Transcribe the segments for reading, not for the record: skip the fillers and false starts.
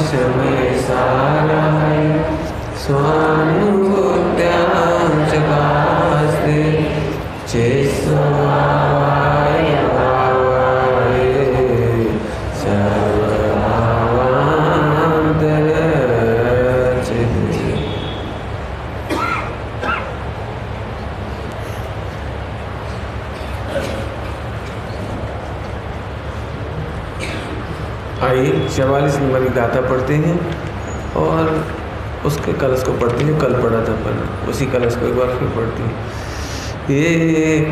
शमसाराय स्वानुभूत्यां चकास्ते चेत्स्वभावाय भावाय सर्वभावान्तरचिते। आइए 44 नंबर की गाथा पढ़ते हैं और उसके कलश को पढ़ते हैं। कल पढ़ा था पर उसी कलश को एक बार फिर पढ़ते हैं। ये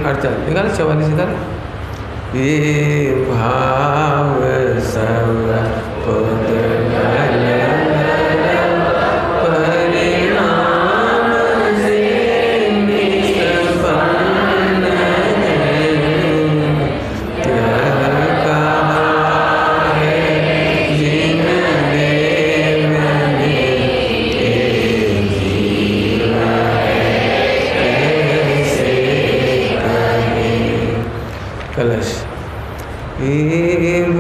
48 44 निकाल। ये भाव सब कलश। एव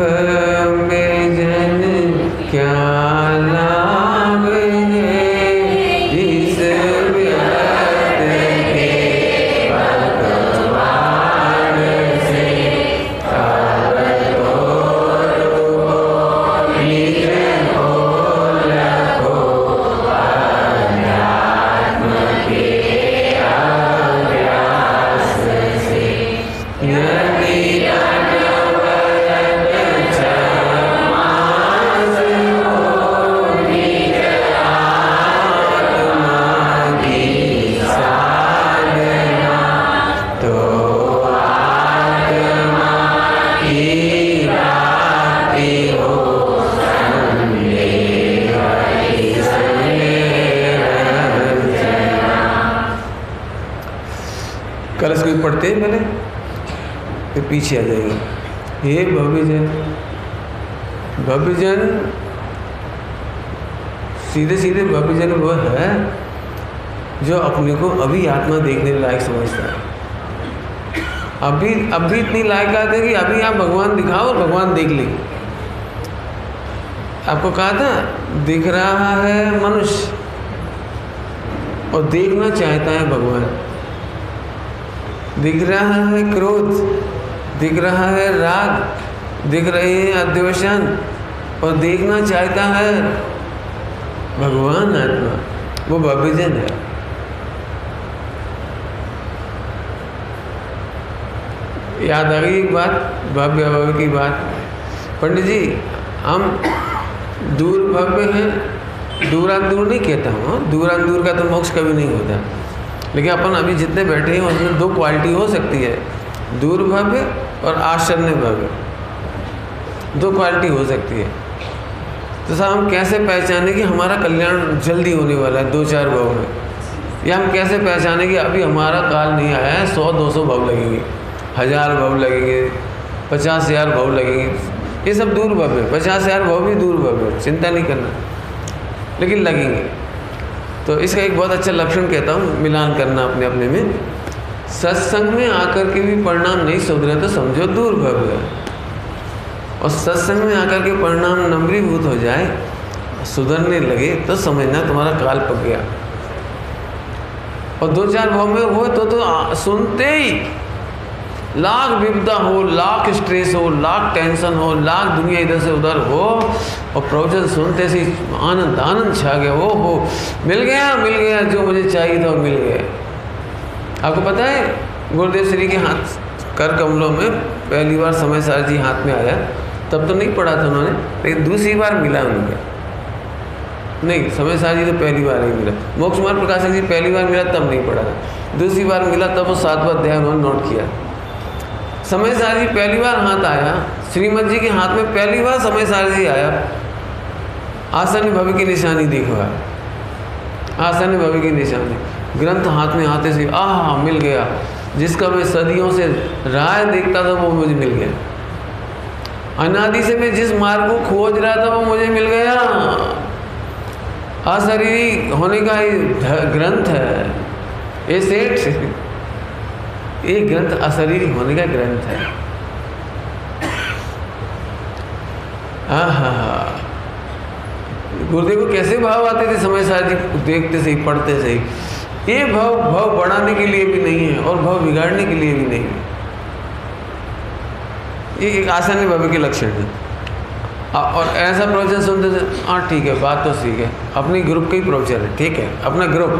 में जन क्या लाभ है इस व्यर्थ के भगवान से अब तो निज हो लखो अध्यात्म के अभ्यास से। कलश को पढ़ते हैं पहले फिर पीछे आ जाएंगे। हे भव्यजन, भव्यजन सीधे सीधे भव्यजन वह है जो अपने को अभी आत्मा देखने लायक समझता है। अभी इतनी लायकात है कि अभी आप भगवान दिखाओ और भगवान देख ले। आपको कहा था दिख रहा है मनुष्य और देखना चाहता है भगवान। दिख रहा है क्रोध, दिख रहा है राग, दिख रहे हैं अद्वेषण और देखना चाहता है भगवान आत्मा। वो भव्यजन है। याद आ गई एक बात, भव्य भव्य की बात। पंडित जी हम दूर भव्य हैं, दूरांदूर नहीं कहता हूँ, दूरांदूर का तो मोक्ष कभी नहीं होता। लेकिन अपन अभी जितने बैठे हैं उसमें दो क्वालिटी हो सकती है, दूर भव्य और आश्चर्य भव्य। दो क्वालिटी हो सकती है। तो साहब हम कैसे पहचाने कि हमारा कल्याण जल्दी होने वाला है 2-4 भाव में, या हम कैसे पहचाने कि अभी हमारा काल नहीं आया है, 100-200 भाव लगेंगे, 1000 भाव लगेंगे, 50,000 भाव लगेंगे। ये सब दूर भव्य, 50,000 भाव भी दूर भव्य, चिंता नहीं करना, लेकिन लगेंगे। तो इसका एक बहुत अच्छा लक्षण कहता हूँ, मिलान करना अपने अपने में। सत्संग में आकर के भी परिणाम नहीं सुधरे तो समझो दूर भव्य है, और सत्संग में आकर के परिणाम नम्रीभूत हो जाए, सुधरने लगे तो समझना तुम्हारा काल पक गया। और 2-4 भाव में हो तो सुनते ही लाख विपदा हो, लाख स्ट्रेस हो, लाख टेंशन हो, लाख दुनिया इधर से उधर हो, और प्रवचन सुनते से आनंद छा गया। वो हो मिल गया जो मुझे चाहिए था वो मिल गया। आपको पता है गुरुदेव श्री के हाथ कर कमलों में पहली बार समय सार जी हाथ में आया, तब तो नहीं पढ़ा था उन्होंने, लेकिन दूसरी बार मिला उनका। नहीं, समय सार जी तो पहली बार नहीं मिला, मोक्ष कुमार प्रकाशक जी पहली बार मिला तब नहीं पढ़ा था, दूसरी बार मिला तब वो 7वां अध्याय उन्होंने नोट किया। समय सार जी पहली बार हाथ आया, श्रीमद जी के हाथ में पहली बार समय सार जी आया। आसन भव्य की निशानी देखो, आसन भव्य की निशानी, ग्रंथ हाथ में आते से आह मिल गया। जिसका मैं सदियों से राह देखता था वो मुझे मिल गया। अनादि से मैं जिस मार्ग को खोज रहा था वो मुझे मिल गया। अशरीरी होने का ये ग्रंथ है, ये सेठ, ये ग्रंथ अशरीरी होने का ग्रंथ है। गुरुदेव को कैसे भाव आते थे समय साथ जी देखते सही, पढ़ते सही। ये भाव बढ़ाने के लिए भी नहीं है और भाव बिगाड़ने के लिए भी नहीं है। ये एक आसानी भव्य के लक्षण है। और ऐसा प्रवचन सुनते थे, हाँ ठीक है, बात तो ठीक है, अपनी ग्रुप का ही प्रवचन है, ठीक है, अपना ग्रुप,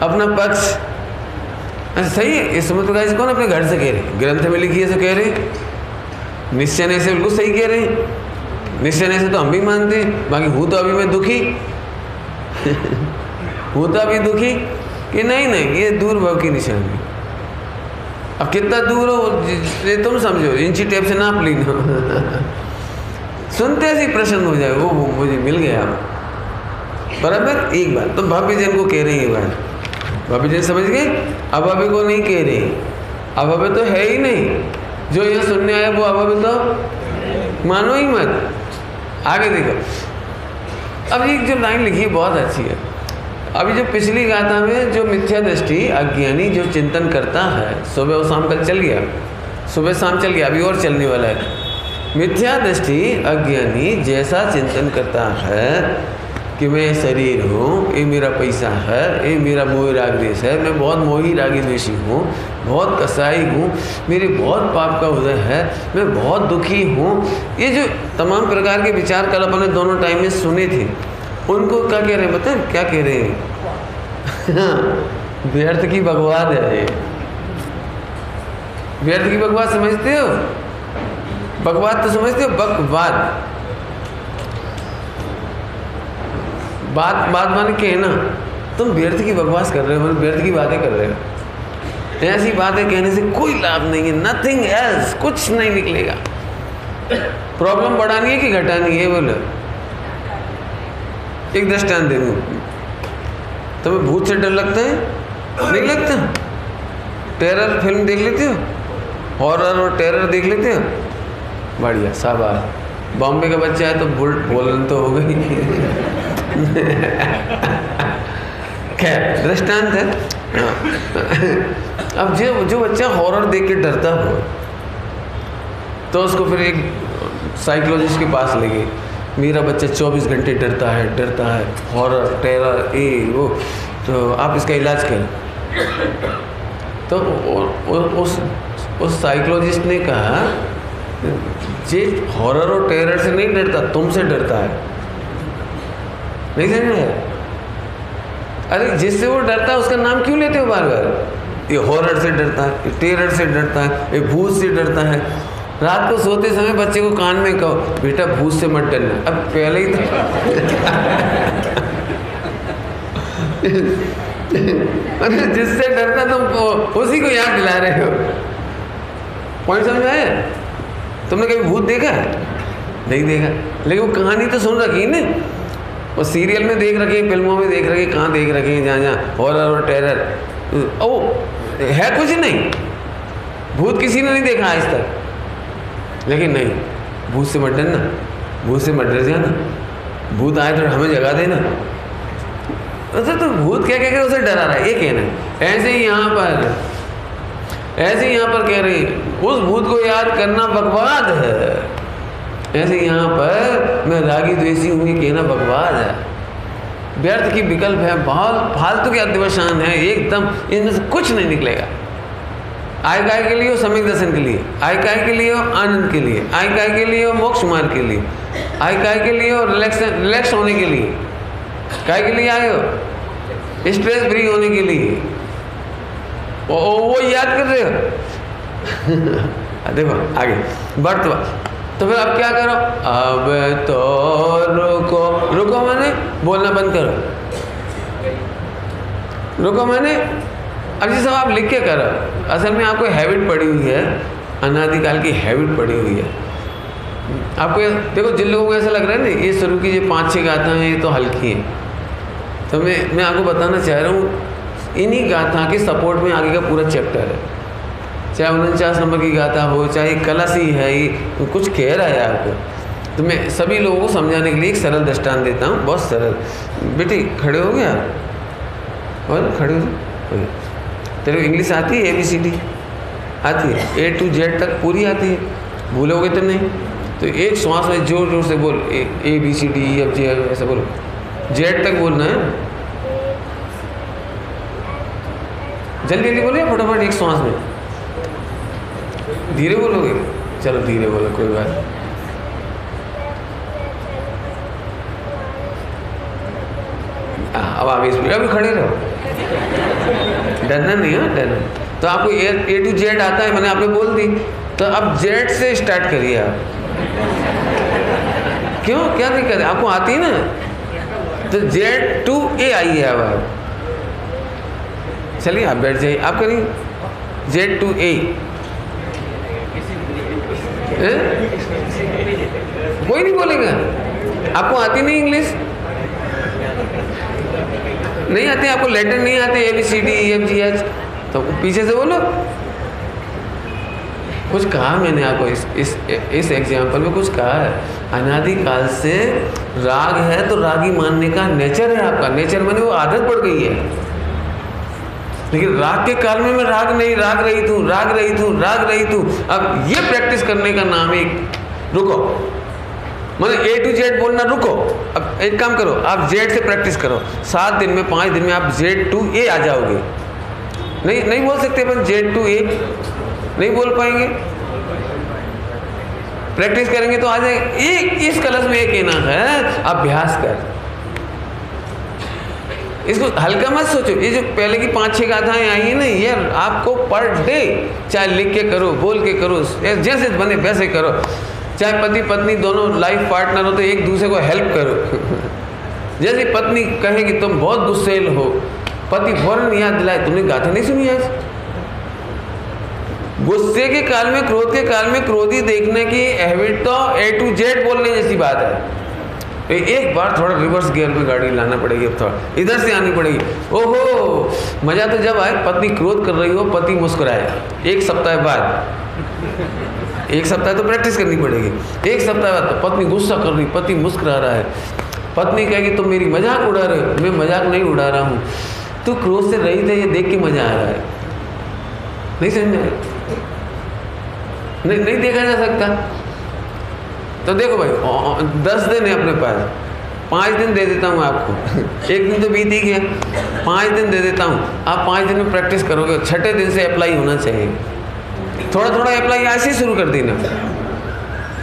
अपना पक्ष सही है। इस समय तो गाइस कौन अपने घर से कह रहे, ग्रंथ में लिखी है से कह रहे, निश्चय नहीं से बिल्कुल सही कह रहे, निश्चय नहीं से तो हम भी मानते हैं। बाकी हूँ तो अभी मैं दुखी हूँ तो अभी दुखी कि नहीं, ये दूर भाव की निशानी। अब कितना दूर हो ये तुम समझो, इंची टेप से नाप ली ना सुनते ऐसे प्रसन्न हो जाए, वो मुझे मिल गया बराबर। एक बात तो भाभी जन को कह रही है, बात भाभी जन समझ गए। अब अभी को नहीं कह रही, अब अभी तो है ही नहीं, जो यहाँ सुनने आया वो अब अभी तो मानो ही मत। आगे देखो, अब ये जो लाइन लिखी है बहुत अच्छी है। अभी जो पिछली गाथा में जो मिथ्या दृष्टि अज्ञानी जो चिंतन करता है, सुबह और शाम कल चल गया, सुबह शाम चल गया, अभी और चलने वाला है। मिथ्या दृष्टि अज्ञानी जैसा चिंतन करता है कि मैं शरीर हूँ, ये मेरा पैसा है, ये मेरा मोह राग देश है, मैं बहुत मोही रागी द्वेषी हूँ, बहुत कसाई हूँ, मेरे बहुत पाप का उदय है, मैं बहुत दुखी हूँ। ये जो तमाम प्रकार के विचार कल अपने दोनों टाइम में सुने थे, उनको क्या कह रहे हैं बताएं, क्या कह रहे हैं व्यर्थ की बकवाद है ये। व्यर्थ की बकवाद समझते हो? बकवाद तो समझते हो? बकवाद बात माने कहना, तुम व्यर्थ की बकवास कर रहे हो, व्यर्थ की बातें कर रहे हो। ऐसी बातें कहने से कोई लाभ नहीं है, नथिंग एल्स, कुछ नहीं निकलेगा। प्रॉब्लम बढ़ानी है कि घटानी है? बोलो, एक दृष्टांत दे दूं, तुम्हें भूत से डर लगता है? नहीं लगता? टेरर फिल्म देख लेते हो? हॉरर और टेरर देख लेते हो? बढ़िया, शाबाश। बॉम्बे का बच्चा है तो बोलन तो हो गई खैर दृष्टांत है। अब जो बच्चा हॉरर देख के डरता हो तो उसको फिर एक साइकोलॉजिस्ट के पास ले गए। मेरा बच्चा 24 घंटे डरता है हॉरर टेरर ये वो, तो आप इसका इलाज करें। तो उस साइकोलॉजिस्ट ने कहा जे हॉरर और टेरर से नहीं डरता, तुमसे डरता है। नहीं समझ में? अरे जिससे वो डरता है उसका नाम क्यों लेते हो बार बार? ये हॉरर से डरता है, ये टेरर से डरता है, ये भूत से डरता है। रात को सोते समय बच्चे को कान में कहो, बेटा भूत से मत डरना। अब पहले ही था अरे जिससे डरता तुम उसी को याद दिला रहे हो। पॉइंट समझ आया? तुमने कभी भूत देखा? नहीं देखा, लेकिन वो कहानी तो सुन रखी है ना, वो सीरियल में देख रखी है, फिल्मों में देख रखी है, कहाँ देख रखी है, जहाँ हॉरर और टेरर। ओ है कुछ नहीं, भूत किसी ने नहीं देखा आज तक। लेकिन नहीं, भूत से मत डरना, भूत से मत डर जाना, भूत आए तो हमें जगा देना। तो भूत क्या कह उसे डरा रहा है, ये कहना है। ऐसे ही यहाँ पर कह रही उस भूत को याद करना बकवाद है। ऐसे यहाँ पर मैं रागी द्वेषी हूँ, ये कहना बकवाद है। व्यर्थ की विकल्प है, बहुत फालतू के अध्यवसान है, एकदम इनमें से कुछ नहीं निकलेगा। आय काय के लिए हो, सम्यक दर्शन के लिए, आय काय के लिए हो, आनंद के लिए, आय काय के लिए हो, मोक्ष मार्ग के लिए, आय काय के लिए हो, रिलैक्स होने के लिए। काय के लिए आए हो? स्ट्रेस फ्री होने के लिए। वो याद कर रहे हो देखो आगे बढ़। तो फिर अब क्या करो? अब तो रुको मैंने बोलना बंद करो, रुको मैंने। अब ये सब आप लिख के करो। असल में आपको हैबिट पड़ी हुई है, अनादिकाल की हैबिट पड़ी हुई है आपको। देखो जिन लोगों को ऐसा लग रहा है ना ये शुरू की 5-6 गाथा हैं ये तो हल्की हैं, तो मैं आपको बताना चाह रहा हूँ इन्हीं गाथा के सपोर्ट में आगे का पूरा चैप्टर है। चाहे 49 नंबर की गाथा हो, चाहे कलश ही है, ये कुछ कह रहा है आपको। तो मैं सभी लोगों को समझाने के लिए एक सरल दृष्टांत देता हूँ, बहुत सरल। बेटी खड़े हो गया और खड़े हो। तेरे को इंग्लिश आती है? ABCD आती है? A to Z तक पूरी आती है? भूलोगे तो नहीं? तो एक श्वास में जोर जोर से बोल, A B C D E F G, ऐसा बोलो, जेड तक बोलना है। जल्दी जल्दी बोलो, फटाफट एक श्वास में। धीरे बोलोगे? चलो धीरे बोलो, कोई बात नहीं। अब आगे स्पीड, अभी खड़े रहो, डरना नहीं है, डरना। तो आपको ए टू जेड आता है, मैंने आपको बोल दी, तो अब जेड से स्टार्ट करिए आप। क्यों, क्या दिक्कत है? आपको आती है ना, तो जेड टू ए आइए अब आप। चलिए आप बैठ जाइए, आप करिए जेड टू ए। कोई नहीं बोलेगा, आपको आती नहीं इंग्लिश, नहीं आते आपको, लेटर नहीं आते A B C D E F G H, तो पीछे से बोलो। कुछ कहा मैंने आपको इस एग्जाम्पल में, कुछ कहा है। अनादिकाल से राग है तो रागी मानने का नेचर है आपका, नेचर माने वो आदत पड़ गई है। लेकिन राग के काल में मैं राग नहीं, राग रही थू, राग रही थू, राग रही थू। अब ये प्रैक्टिस करने का नाम है रुको, मतलब ए टू जेड बोलना रुको। अब एक काम करो, आप जेड से प्रैक्टिस करो, 7 दिन में 5 दिन में आप जेड टू ए आ जाओगे। नहीं बोल सकते अपन जेड टू ए, नहीं बोल पाएंगे, प्रैक्टिस करेंगे तो आ जाएगा। एक इस कलश में एक कहना है, अभ्यास कर, इसको हल्का मत सोचो। ये जो पहले की 5-6 गाथाएं आई है ना, ये आपको पर डे चाहे लिख के करो, बोल के करो, जैसे बने वैसे करो। चाहे पति पत्नी दोनों लाइफ पार्टनर हो तो एक दूसरे को हेल्प करो। जैसे पत्नी कहे कि तुम बहुत गुस्सेल हो, पति फौरन याद दिलाए, तुमने गाथा नहीं सुनी आज? गुस्से के काल में, क्रोध के काल में क्रोधी देखने की हैबिट तो ए टू जेड बोलने जैसी बात है। एक बार थोड़ा रिवर्स गियर में गाड़ी लाना पड़ेगी, अब थोड़ा इधर से आनी पड़ेगी। ओहो, मजा तो जब आए पत्नी क्रोध कर रही हो, पति मुस्कुराए। 1 सप्ताह बाद, 1 सप्ताह तो प्रैक्टिस करनी पड़ेगी। 1 सप्ताह बाद तो पत्नी गुस्सा कर रही, पति मुस्कुरा रहा है। पत्नी कहेगी तुम मेरी मजाक उड़ा रहे हो। मैं मजाक नहीं उड़ा रहा हूँ, तू क्रोध से रही थे, ये देख के मजा आ रहा है। नहीं समझा? नहीं देखा जा सकता। तो देखो भाई, 10 दिन है अपने पास, 5 दिन दे देता हूँ आपको। 1 दिन तो बीत ही गया, 5 दिन दे देता हूँ। आप 5 दिन में प्रैक्टिस करोगे, 6ठे दिन से अप्लाई होना चाहिए। थोड़ा थोड़ा अप्लाई ऐसे ही शुरू कर देना,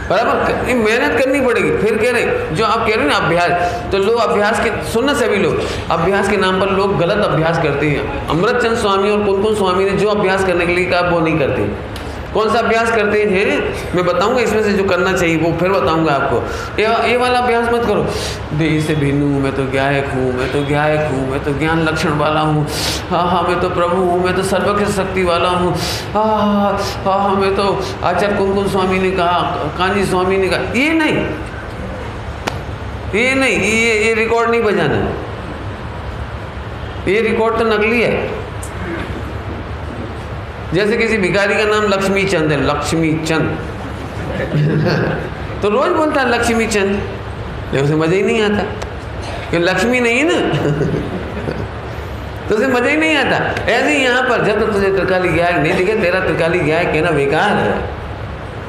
बराबर मेहनत करनी पड़ेगी। फिर कह रहे जो आप कह रहे हैं ना अभ्यास, तो लोग अभ्यास के सुनना, सभी लोग अभ्यास के नाम पर लोग गलत अभ्यास करते हैं। अमृतचंद स्वामी और कुन स्वामी ने जो अभ्यास करने के लिए कहा वो नहीं करते। कौन सा अभ्यास करते हैं मैं बताऊंगा, इसमें से जो करना चाहिए वो फिर बताऊंगा आपको। ये वाला अभ्यास मत करो, देह से भिन्न हूँ, मैं तो ज्ञायक हूँ, मैं तो ज्ञायक हूँ, मैं तो ज्ञान लक्षण वाला हूँ, हाँ मैं तो प्रभु हूँ, मैं तो सर्वज्ञ शक्ति वाला हूँ, हाँ मैं तो आचार्य कुन स्वामी ने कहा, कांजी स्वामी ने कहा। ये नहीं, ये रिकॉर्ड नहीं बजाना, ये रिकॉर्ड तो नकली है। जैसे किसी भिखारी का नाम लक्ष्मी चंद है, लक्ष्मी चंद तो रोज बोलता है लक्ष्मी चंद, लेकिन उसे मजा ही नहीं आता कि लक्ष्मी नहीं है ना तो उसे मजा ही नहीं आता। ऐसे ही यहाँ पर जब तक तुझे त्रिकाली गायक नहीं दिखे, तेरा त्रिकाली गायक कहना बेकार है।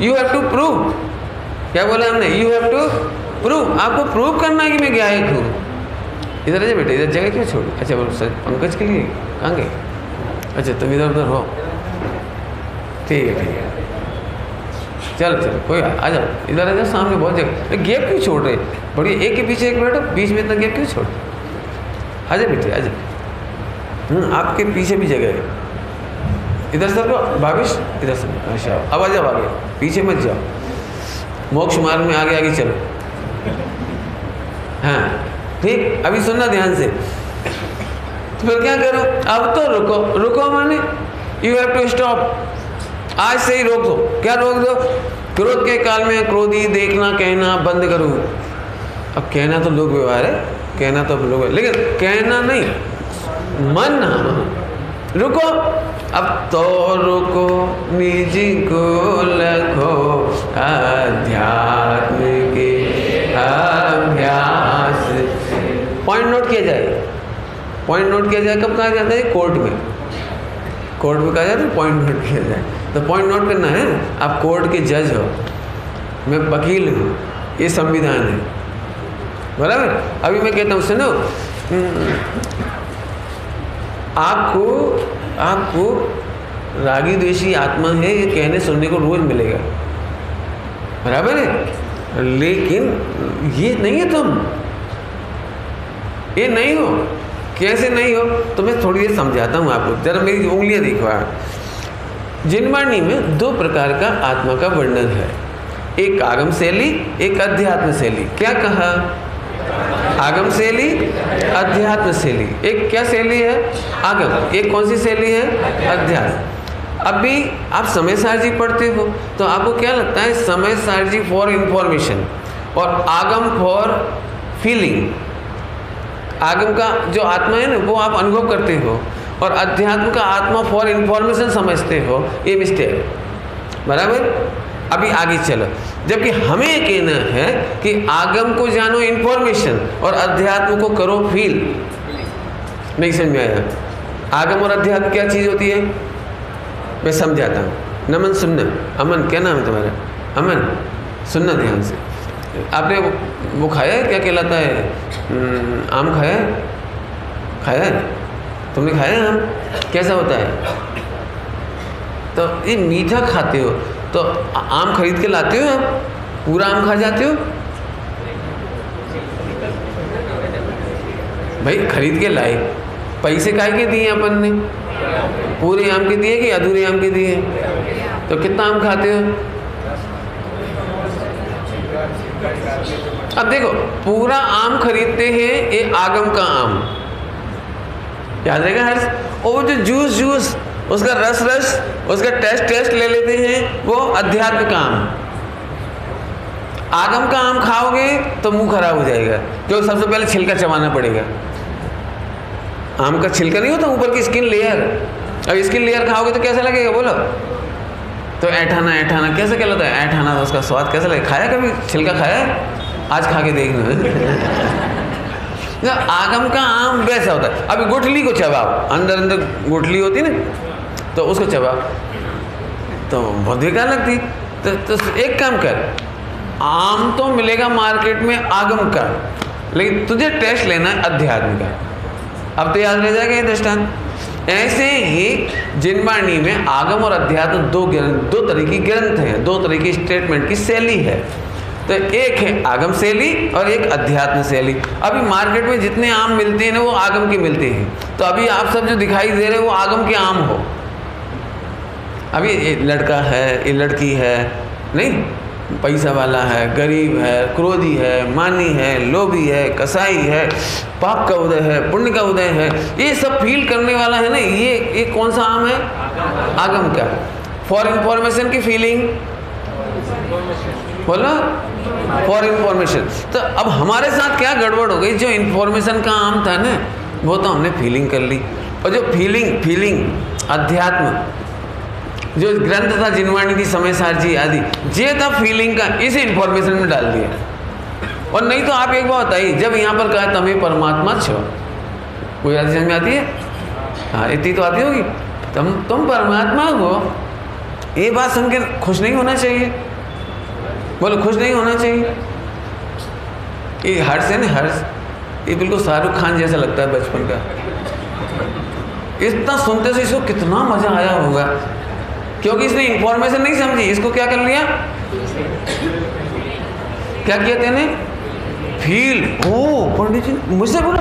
यू हैव टू प्रूव, क्या बोला हमने, यू हैव टू प्रूव, आपको प्रूव करना है कि मैं गायक हूँ। इधर आ जा बेटे, इधर जगह क्यों छोड़ी? अच्छा बोलो सर, पंकज के लिए कहाँ गए? अच्छा तुम इधर उधर हो, ठीक है चलो कोई आ जाओ, इधर आ जाओ, सामने बहुत जगह। गैप क्यों छोड़ रहे? बढ़िया, एक के पीछे एक बैठो, बीच में इतना गैप क्यों छोड़? आ जाओ बेटे, आ जाओ। आपके पीछे भी जगह है, इधर सर को भाविश, इधर से। अच्छा अब आ जाओ आगे, पीछे मत जाओ, मोक्ष मार्ग में आगे आगे चलो। हाँ ठीक, अभी सुनना ध्यान से। तो फिर क्या करो, अब तो रुको माने यू हैव टू स्टॉप, आज से ही रोक दो। क्या रोक दो? क्रोध के काल में क्रोधी देखना कहना बंद करो। अब कहना तो लोक व्यवहार है, कहना तो लोग, लेकिन कहना नहीं, मन रुको। अब तो रुको, निज को लखो, अध्यात्म के अभ्यास। पॉइंट नोट किया जाए, पॉइंट नोट किया जाए कब कहा जाता है? कोर्ट में कहा जाता है पॉइंट नोट किया जाए। तो पॉइंट नोट करना है, आप कोर्ट के जज हो, मैं वकील हूँ, ये संविधान है, बराबर। अभी मैं कहता हूँ सुनो, आपको रागी द्वेषी आत्मा है ये कहने सुनने को रोज मिलेगा, बराबर है, लेकिन ये नहीं है तुम, ये नहीं हो। कैसे नहीं हो तो मैं थोड़ी देर समझाता हूँ आपको, जरा मेरी उंगलियां देखो आप। जिनवाणी में दो प्रकार का आत्मा का वर्णन है, एक आगम शैली, एक अध्यात्म शैली। क्या कहा? आगम शैली, अध्यात्म शैली। एक क्या शैली है? आगम। एक कौन सी शैली है? अध्यात्म। अभी आप समय सारजी पढ़ते हो तो आपको क्या लगता है? समय सारजी फॉर इंफॉर्मेशन और आगम फॉर फीलिंग। आगम का जो आत्मा है ना वो आप अनुभव करते हो, और अध्यात्म का आत्मा फॉर इंफॉर्मेशन समझते हो। ये मिस्टेक, बराबर। अभी आगे चलो, जबकि हमें ये कहना है कि आगम को जानो इंफॉर्मेशन और अध्यात्म को करो फील। नहीं समझ में आया? आगम और अध्यात्म क्या चीज़ होती है? मैं समझाता हूँ। नमन, सुनना। अमन, क्या नाम है तुम्हारा? अमन, सुनना ध्यान से। आपने वो खाया है, क्या कहलाता है? आम खाया है? खाया है? तुमने खाया है आम? कैसा होता है? तो ये मीठा खाते हो तो आम खरीद के लाते हो, आप पूरा आम खा जाते हो? भाई खरीद के लाए, पैसे काहे के दिए अपन ने? पूरे आम के दिए कि अधूरे आम के दिए? तो कितना आम खाते हो? अब देखो, पूरा आम खरीदते हैं, ये आगम का आम, याद रहेगा हर्ष। और जो जूस उसका रस उसका टेस्ट ले लेते हैं, वो अध्यात्म का आम। आगम का आम खाओगे तो मुंह खराब हो जाएगा, क्योंकि सबसे पहले छिलका चबाना पड़ेगा। आम का छिलका नहीं होता, ऊपर की स्किन लेयर। अब स्किन लेयर खाओगे तो कैसा लगेगा बोलो? तो ऐठाना कैसे कहलाता है? ऐठाना, उसका स्वाद कैसा लगेगा? खाया कभी छिलका खाया है? आज खा के देखना। आगम का आम वैसा होता है। अभी गुठली को चबाओ, अंदर गुठली होती ना, तो उसको चबाओ तो बहुत बेकार लगती। तो एक काम कर, आम तो मिलेगा मार्केट में आगम का, लेकिन तुझे टेस्ट लेना है अध्यात्म का। अब तो याद रह जाएगा ये दृष्टांत। ऐसे ही जिनवाणी में आगम और अध्यात्म दो तरह की ग्रंथ हैं, दो तरह की स्टेटमेंट की शैली है। तो एक है आगम शैली और एक अध्यात्म शैली। अभी मार्केट में जितने आम मिलते हैं ना वो आगम के मिलते हैं। तो अभी आप सब जो दिखाई दे रहे हो वो आगम के आम हो। अभी ये लड़का है, ये लड़की है, नहीं, पैसा वाला है, गरीब है, क्रोधी है, मानी है, लोभी है, कसाई है, पाप का उदय है, पुण्य का उदय है, ये सब फील करने वाला है ना, ये कौन सा आम है? आगम का। फॉर इंफॉर्मेशन की फीलिंग बोलो, फॉर इंफॉर्मेशन। तो अब हमारे साथ क्या गड़बड़ हो गई? जो इंफॉर्मेशन का आम था ना वो तो हमने फीलिंग कर ली, और जो फीलिंग अध्यात्म जो ग्रंथ था जिनवाणी थी, समय सारजी आदि, ये था फीलिंग का, इसे इंफॉर्मेशन में डाल दिया। और नहीं तो आप एक बात बताइए, जब यहाँ पर कहा तुम्हें परमात्मा छो, कोई बात समझ में आती है? हाँ, इतनी तो आती होगी। तुम परमात्मा हो, ये बात सुन के खुश नहीं होना चाहिए? बोलो, खुश नहीं होना चाहिए? ये हर्ष है ना, हर्ष, ये बिल्कुल शाहरुख खान जैसा लगता है बचपन का। इतना सुनते से इसको कितना मजा आया होगा, क्योंकि इसने इंफॉर्मेशन नहीं समझी। इसको क्या कर लिया? क्या किया तेने? फील। ओ पंडित जी मुझसे बोला,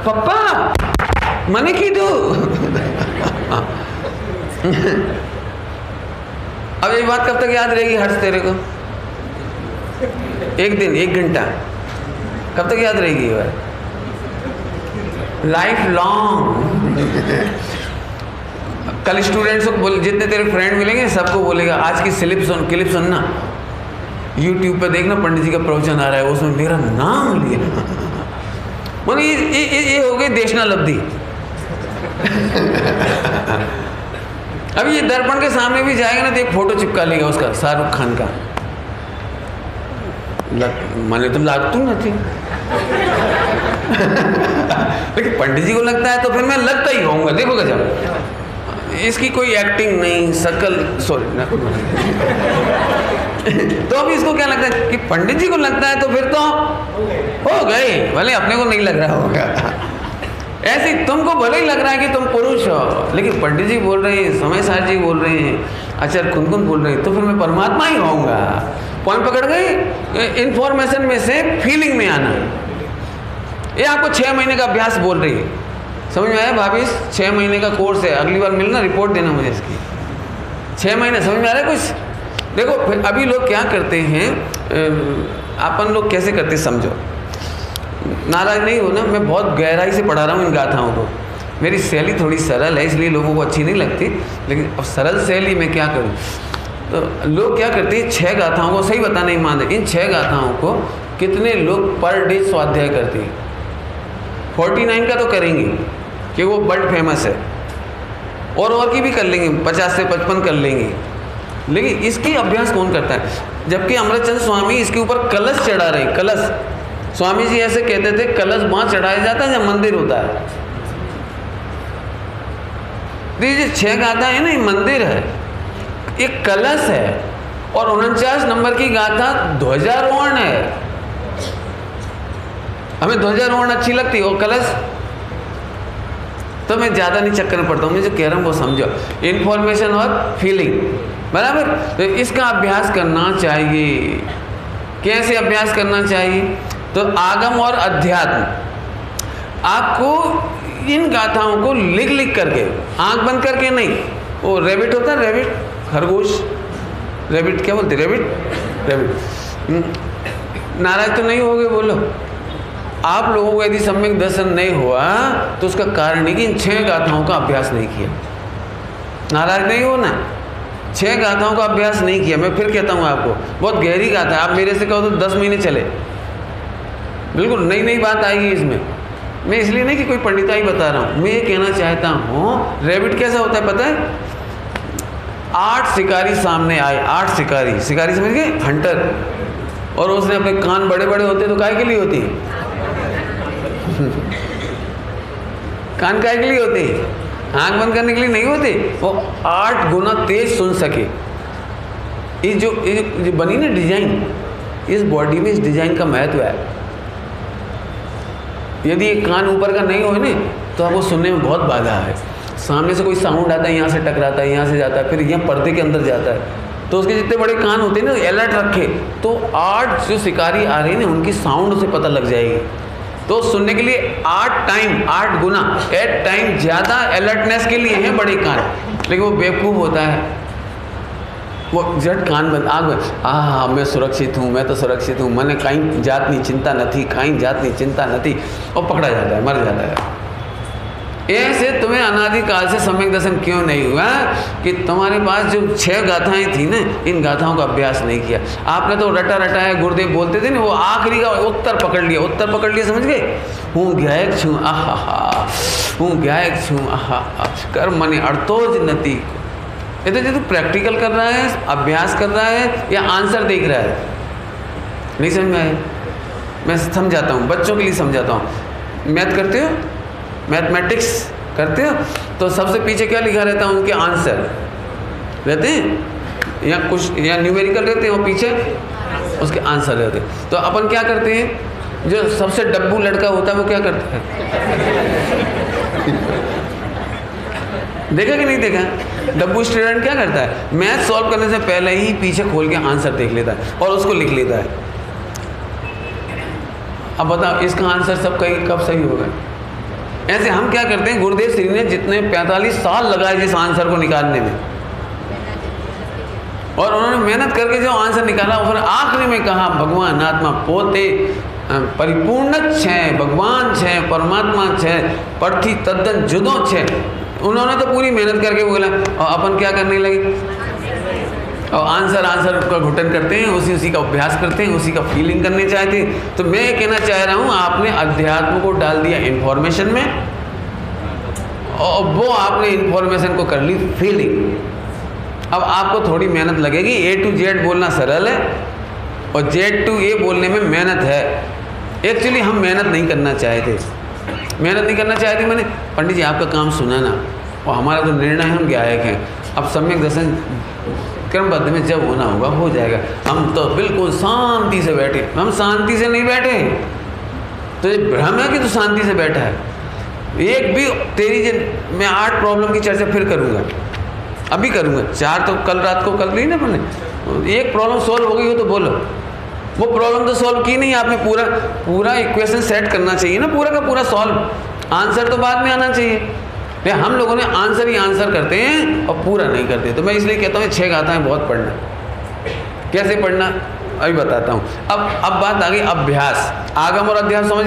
पप्पा मने की दो। अब ये बात कब तक याद रहेगी हर्ष तेरे को? एक दिन, एक घंटा, कब तक याद रहेगी ये बात? Life long. कल स्टूडेंट्स को जितने तेरे फ्रेंड मिलेंगे सबको बोलेगा आज की क्लिप सुनना, यूट्यूब पे देखना, पंडित जी का प्रवचन आ रहा है, उसमें मेरा नाम लिया। मतलब ये हो गई देशनालब्धि। अब ये दर्पण के सामने भी जाएगा ना तो एक फोटो चिपका लेगा उसका, शाहरुख खान का। मैंने तो लागतू न थी। लेकिन पंडित जी को लगता है तो फिर मैं लगता ही होऊंगा। देखो गजब, इसकी कोई एक्टिंग नहीं, शकल, सॉरी तो अभी इसको क्या लगता है कि पंडित जी को लगता है तो फिर तो हो गए, भले अपने को नहीं लग रहा होगा। ऐसे तुमको भले ही लग रहा है कि तुम पुरुष हो, लेकिन पंडित जी बोल रहे हैं, समय सार जी बोल रहे हैं, आचार्य कुनकुन बोल रहे हैं, तो फिर मैं परमात्मा ही होऊंगा। पॉइंट पकड़ गए? इंफॉर्मेशन में से फीलिंग में आना। ये आपको 6 महीने का अभ्यास बोल रही है, समझ में आया भाभी? 6 महीने का कोर्स है, अगली बार मिलना रिपोर्ट देना मुझे इसकी। 6 महीने, समझ में आ रहा है कुछ? देखो फिर अभी लोग क्या करते हैं, अपन लोग कैसे करते समझो, नाराज नहीं हो ना, मैं बहुत गहराई से पढ़ा रहा हूँ इन गाथाओं को। मेरी शैली थोड़ी सरल है इसलिए लोगों को अच्छी नहीं लगती, लेकिन अब सरल शैली में क्या करूँ। तो लोग क्या करते हैं, 6 गाथाओं को, सही बता नहीं मान रहे, इन 6 गाथाओं को कितने लोग पर डे स्वाध्याय करते हैं? 49 का तो करेंगे कि वो वर्ल्ड फेमस है, और की भी कर लेंगे, 50 से 55 कर लेंगे, लेकिन इसकी अभ्यास कौन करता है? जबकि अमृतचंद स्वामी इसके ऊपर कलश चढ़ा रहे। कलश, स्वामी जी ऐसे कहते थे, कलश वहाँ चढ़ाया जाता है जब मंदिर होता है। देखिए 6 गाथा है ना, ये मंदिर है, एक कलश है, और 49 नंबर की गाथा ध्वजारोहण है। हमें ध्वजारोहण अच्छी लगती है, और कलश तो मैं ज़्यादा नहीं चक्कर में पड़ता हूँ, मैं जो कह रहा हूँ वो समझो, इन्फॉर्मेशन और फीलिंग, बराबर। तो इसका अभ्यास करना चाहिए। कैसे अभ्यास करना चाहिए? तो आगम और अध्यात्म, आपको इन गाथाओं को लिख लिख करके, आंख बंद करके नहीं, वो रैबिट होता है, रैबिट, खरगोश, रैबिट क्या बोलते, रैबिट। नाराज तो नहीं होगे? बोलो। आप लोगों को यदि सम्यक दर्शन नहीं हुआ तो उसका कारण है कि इन 6 गाथाओं का अभ्यास नहीं किया। नाराज नहीं हो ना, 6 गाथाओं का अभ्यास नहीं किया। मैं फिर कहता हूँ आपको, बहुत गहरी गाथा है, आप मेरे से कहो तो 10 महीने चले, बिल्कुल नई नई बात आएगी इसमें। मैं इसलिए नहीं कि कोई पंडिताई बता रहा हूँ, मैं ये कहना चाहता हूँ, रैबिट कैसा होता है पता है? 8 शिकारी सामने आए, 8 शिकारी, शिकारी समझ गए, हंटर, और उसने अपने कान बड़े बड़े होते तो काहे के लिए होती है? कान काहे के लिए होते हैं? आंख बंद करने के लिए नहीं होते, वो 8 गुना तेज सुन सके। ये जो बनी ना डिजाइन, इस बॉडी में इस डिजाइन का महत्व है। यदि ये कान ऊपर का नहीं हो ना तो आपको सुनने में बहुत बाधा है। सामने से कोई साउंड आता है, यहाँ से टकराता है, यहाँ से जाता है, फिर यहाँ पर्दे के अंदर जाता है, तो उसके जितने बड़े कान होते हैं ना, अलर्ट रखे, तो 8 जो शिकारी आ रहे हैं ना, उनकी साउंड से पता लग जाएगी। तो सुनने के लिए 8 गुना 8 टाइम ज़्यादा अलर्टनेस के लिए है बड़े कान। लेकिन वो बेवकूफ़ होता है, वो झट कान बंद, आग बंद, मैं सुरक्षित हूँ, मैं तो सुरक्षित हूँ, मैंने कहीं जातनी चिंता न थी, कहीं जातनी चिंता न थी, और पकड़ा जाता है, मर जाता है। ऐसे तुम्हें अनादिकाल से सम्यक दर्शन क्यों नहीं हुआ? कि तुम्हारे पास जो 6 गाथाएं थी ना, इन गाथाओं का अभ्यास नहीं किया आपने। तो रटा रटा है, गुरुदेव बोलते थे ना, वो आखिरी का उत्तर पकड़ लिया, उत्तर पकड़ लिया, समझ गए? हूँ गायक छूँ, आहा, हूँ गायक छूँ, आहा, कर मने अड़तोज नती। ये तो जो प्रैक्टिकल कर रहा है, अभ्यास कर रहा है, या आंसर देख रहा है? नहीं समझ में आया? मैं समझाता हूँ, बच्चों के लिए समझाता हूँ। मैथ करते हो, मैथमेटिक्स करते हो, तो सबसे पीछे क्या लिखा रहता है? उनके आंसर रहते हैं, या कुछ या न्यूमेरिकल रहते हैं, वो पीछे उसके आंसर रहते हैं। तो अपन क्या करते हैं, जो सबसे डब्बू लड़का होता है वो क्या करता है? देखा कि नहीं देखा? डब्बू स्टूडेंट क्या करता है? मैथ सॉल्व करने से पहले ही पीछे खोल के आंसर देख लेता है और उसको लिख लेता है। अब बताओ इसका आंसर सब कहीं कब सही होगा? ऐसे हम क्या करते हैं, गुरुदेव श्री ने जितने 45 साल लगाए जिस आंसर को निकालने में, और उन्होंने मेहनत करके जो आंसर निकाला, और फिर आखिरी में कहा भगवान आत्मा पोते परिपूर्ण छे, भगवान छे, परमात्मा छे, पर्थी तद्दन जुदो छे। उन्होंने तो पूरी मेहनत करके बोला, और अपन क्या करने लगे, और आंसर का घुटन करते हैं, उसी का अभ्यास करते हैं, उसी का फीलिंग करने चाहते हैं। तो मैं ये कहना चाह रहा हूँ, आपने अध्यात्म को डाल दिया इन्फॉर्मेशन में, और वो आपने इन्फॉर्मेशन को कर ली फीलिंग। अब आपको थोड़ी मेहनत लगेगी। A to Z बोलना सरल है, और Z to A बोलने में मेहनत है। एक्चुअली हम मेहनत नहीं करना चाहते, मैंने पंडित जी आपका काम सुना ना, और हमारा तो निर्णय है, हम गायक हैं, अब सम्यक दर्शन क्रमबद्ध में जब होना होगा हो जाएगा। हम तो बिल्कुल शांति से बैठे, हम शांति से नहीं बैठे, तो ये भ्रम है कि तू शांति से बैठा है। एक भी तेरी मैं 8 प्रॉब्लम की चर्चा फिर करूँगा, अभी करूँगा, 4 तो कल रात को कर ली ना मैंने। एक प्रॉब्लम सॉल्व हो गई हो तो बोलो, वो प्रॉब्लम तो सॉल्व की नहीं आपने, पूरा इक्वेशन सेट करना चाहिए ना, पूरा का पूरा सॉल्व, आंसर तो बाद में आना चाहिए। हम लोगों ने आंसर ही आंसर करते हैं और पूरा नहीं करते। तो मैं इसलिए कहता हूँ 6 गाथाएं बहुत पढ़ना। कैसे पढ़ना अभी बताता हूँ। अब बात आ गई अभ्यास। आगम और अध्यास समझ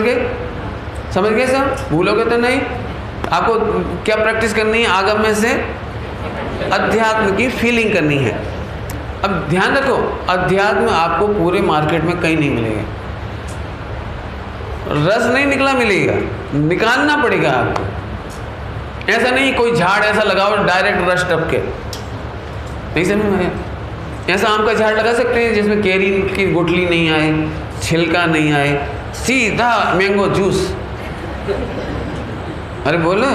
गए सब? भूलोगे तो नहीं। आपको क्या प्रैक्टिस करनी है? आगम में से अध्यात्म की फीलिंग करनी है। अब ध्यान रखो, अध्यात्म आपको पूरे मार्केट में कहीं नहीं मिलेगा, रस नहीं निकला मिलेगा, निकालना पड़ेगा आपको। ऐसा नहीं कोई झाड़ ऐसा लगाओ डायरेक्ट रस टपके, नहीं समझ में? ऐसा आम का झाड़ लगा सकते हैं जिसमें कैरी की गुठली नहीं आए, छिलका नहीं आए, सीधा मैंगो जूस। अरे बोलो,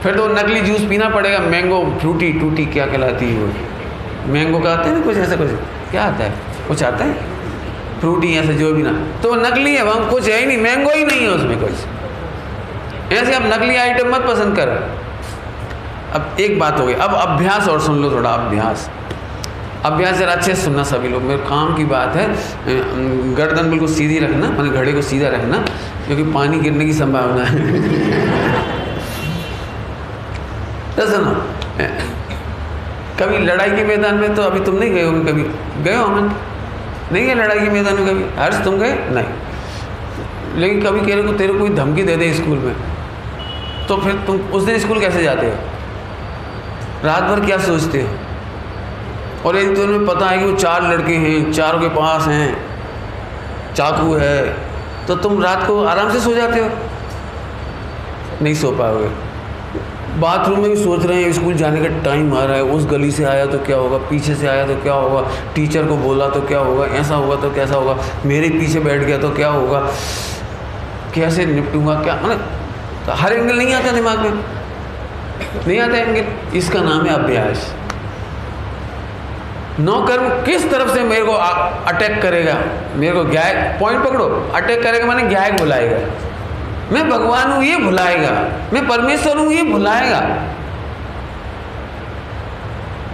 फिर तो नकली जूस पीना पड़ेगा। मैंगो फ्रूटी टूटी क्या कहलाती है वो, मैंगो का आता है ना कुछ ऐसा, कुछ क्या आता है, कुछ आता है फ्रूटी ऐसा जो भी ना, तो नकली है, वहाँ कुछ है ही नहीं, मैंगो ही नहीं है उसमें कुछ। ऐसे आप नकली आइटम मत पसंद कर। अब एक बात हो गई, अब अभ्यास और सुन लो थोड़ा। अभ्यास जरा अच्छे से सुनना सभी लोग, मेरे काम की बात है। गर्दन बिल्कुल सीधी रखना, मैंने घड़े को सीधा रखना, क्योंकि पानी गिरने की संभावना है। तो सुनो, कभी लड़ाई के मैदान में तो अभी तुम नहीं गए हो, कभी गए हो? अमन नहीं गए लड़ाई के मैदान में कभी? हर्ष तुम गए? नहीं। लेकिन कभी कह रहे को तेरे कोई धमकी दे दे स्कूल में, तो फिर तुम उस दिन स्कूल कैसे जाते हो? रात भर क्या सोचते हो? और एक तो तुम्हें पता है कि वो 4 लड़के हैं, चारों के पास हैं चाकू है, तो तुम रात को आराम से सो जाते हो? नहीं सो पाओगे। बाथरूम में भी सोच रहे हैं स्कूल जाने का टाइम आ रहा है, उस गली से आया तो क्या होगा, पीछे से आया तो क्या होगा, टीचर को बोला तो क्या होगा, ऐसा होगा तो कैसा होगा, मेरे पीछे बैठ गया तो क्या होगा, कैसे निपटूंगा, क्या, मतलब तो हर एंगल नहीं आता दिमाग में, नहीं आता एंगल। इसका नाम है अभ्यास। नौकर्म किस तरफ से मेरे को अटैक करेगा, मेरे को ग्यायक पॉइंट पकड़ो, अटैक करेगा माने ग्यायक बुलाएगा, मैं भगवान हूं ये भुलाएगा, मैं परमेश्वर हूं ये भुलाएगा।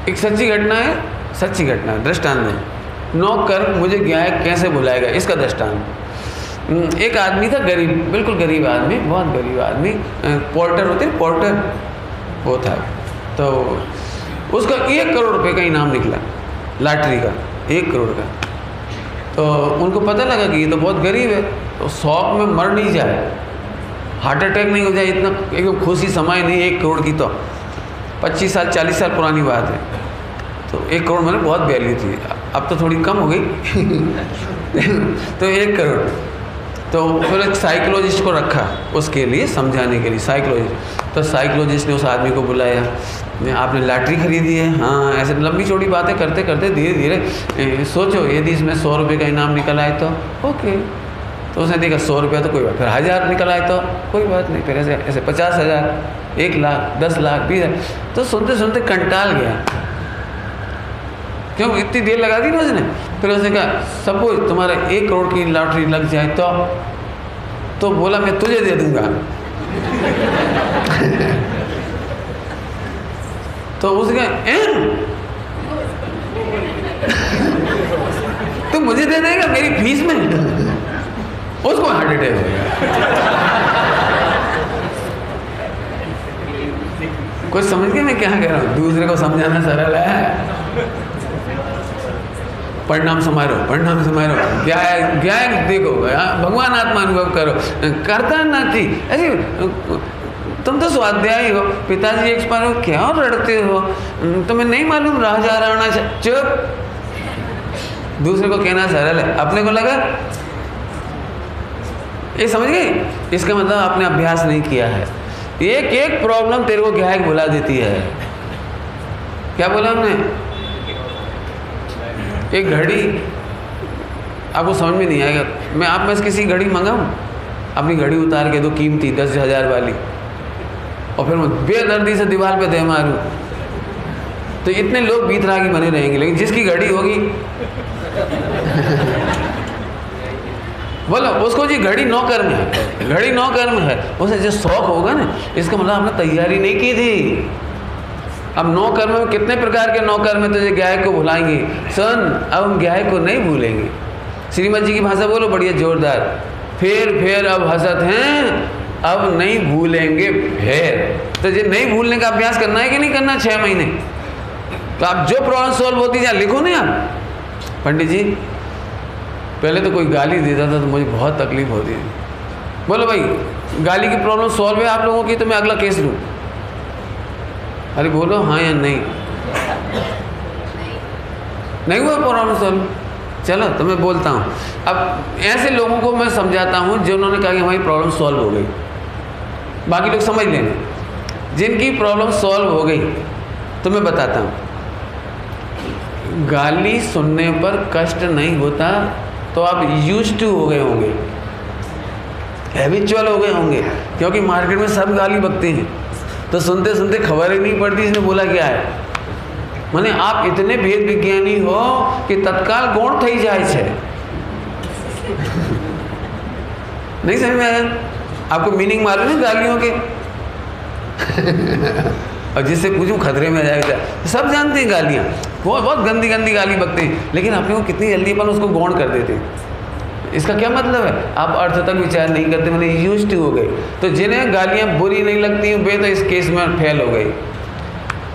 एक सच्ची घटना है, दृष्टांत है। नौकर मुझे ग्यायक कैसे भुलाएगा, इसका दृष्टांत। एक आदमी था गरीब, बिल्कुल गरीब आदमी, बहुत गरीब आदमी, पोर्टर होते हैं, पोर्टर वो था। तो उसका 1 करोड़ रुपए का इनाम निकला लॉटरी का, 1 करोड़ का। तो उनको पता लगा कि ये तो बहुत गरीब है, तो शौक में मर नहीं जाए, हार्ट अटैक नहीं हो जाए, इतना एकदम खुशी समाए नहीं। 1 करोड़ की तो 25 साल 40 साल पुरानी बात है। तो 1 करोड़ मैंने बहुत वैल्यू थी, अब तो थोड़ी कम हो गई। तो 1 करोड़। तो फिर एक साइकोलॉजिस्ट को रखा उसके लिए, समझाने के लिए साइकोलॉजिस्ट। तो साइकोलॉजिस्ट ने उस आदमी को बुलाया, आपने लॉटरी खरीदी है? हाँ। ऐसे लंबी चौड़ी बातें करते करते धीरे धीरे सोचो, यदि इसमें 100 रुपये का इनाम निकल आए तो ओके। तो उसने देखा 100 रुपया तो कोई बात, फिर 1000 निकल आए तो कोई बात नहीं, फिर ऐसे 50,000, 1 लाख, 10 लाख, 20,000। तो सुनते सुनते कंटाल गया, क्यों इतनी देर लगा दी ना उसने। फिर उसने कहा सपोज तुम्हारा 1 करोड़ की लॉटरी लग जाए तो बोला मैं तुझे दे दूंगा। तो उसने कहा तुम मुझे दे देगा मेरी फीस में? उसको हार्ट अटैक हो गया। कुछ समझ गए मैं क्या कह रहा हूँ? दूसरे को समझाना सरल है। परिणाम समारोह क्या देखो, भगवान आत्मा अनुभव करो, करता ना थी अरे तुम तो स्वाध्यायी हो, पिताजी एक्सपायर हो, क्या लड़ते हो, तुम्हें नहीं मालूम राजा राणा। चुप। दूसरे को कहना सरल है, अपने को लगा ये समझ गए? इसका मतलब आपने अभ्यास नहीं किया है। एक एक प्रॉब्लम तेरे को ग्यायक बुला देती है। क्या बोला हमने? एक घड़ी आपको समझ में नहीं आएगा, मैं आप में से किसी घड़ी मंगाऊं? अपनी घड़ी उतार के दो, कीमती 10,000 वाली, और फिर मैं बेदर्दी से दीवार पे दे मारूं, तो इतने लोग बीतरागी बने रहेंगे। लेकिन जिसकी घड़ी होगी बोलो उसको जी घड़ी नौकर्म है, घड़ी नौकर्म है, उसे जो शौक होगा ना, इसका मतलब आपने तैयारी नहीं की थी। अब नौकर्म में कितने प्रकार के नौकर्म है, तो ये गाय को भुलाएंगे सुन, अब हम गाय को नहीं भूलेंगे। श्रीमद जी की भाषा बोलो बढ़िया जोरदार, फिर अब हसत हैं, अब नहीं भूलेंगे फिर। तो ये नहीं भूलने का अभ्यास करना है कि नहीं करना 6 महीने। तो आप जो प्रॉब्लम सॉल्व होती जाए लिखो ना आप। पंडित जी पहले तो कोई गाली देता था तो मुझे बहुत तकलीफ होती थी। बोलो भाई गाली की प्रॉब्लम सॉल्व है आप लोगों की, तो मैं अगला केस लूँ। अरे बोलो हाँ या नहीं, नहीं हुआ प्रॉब्लम सॉल्व। चलो तो मैं बोलता हूँ। अब ऐसे लोगों को मैं समझाता हूँ जिन्होंने कहा कि हमारी प्रॉब्लम सॉल्व हो गई, बाकी लोग समझ लेना। जिनकी प्रॉब्लम सॉल्व हो गई तो मैं बताता हूँ, गाली सुनने पर कष्ट नहीं होता तो आप यूज्ड टू हो गए होंगे, हैबिचुअल हो गए होंगे, क्योंकि मार्केट में सब गाली बकते हैं, तो सुनते सुनते खबर ही नहीं पड़ती इसने बोला क्या है। माने आप इतने भेद विज्ञानी हो कि तत्काल गौण थई जाए छे। नहीं समझ में आया? आपको मीनिंग मालूम है गालियों के? और जिससे पूछूं खतरे में जाएगा, सब जानते हैं गालियाँ, बहुत गंदी गंदी गाली बकते हैं, लेकिन अपने को कितनी जल्दी अपन उसको गौण कर देते हैं। इसका क्या मतलब है? आप अर्थ तक विचार नहीं करते, मैंने यूज्ड टू हो गए। तो जिन्हें गालियाँ बुरी नहीं लगती वे तो इस केस में फेल हो गई,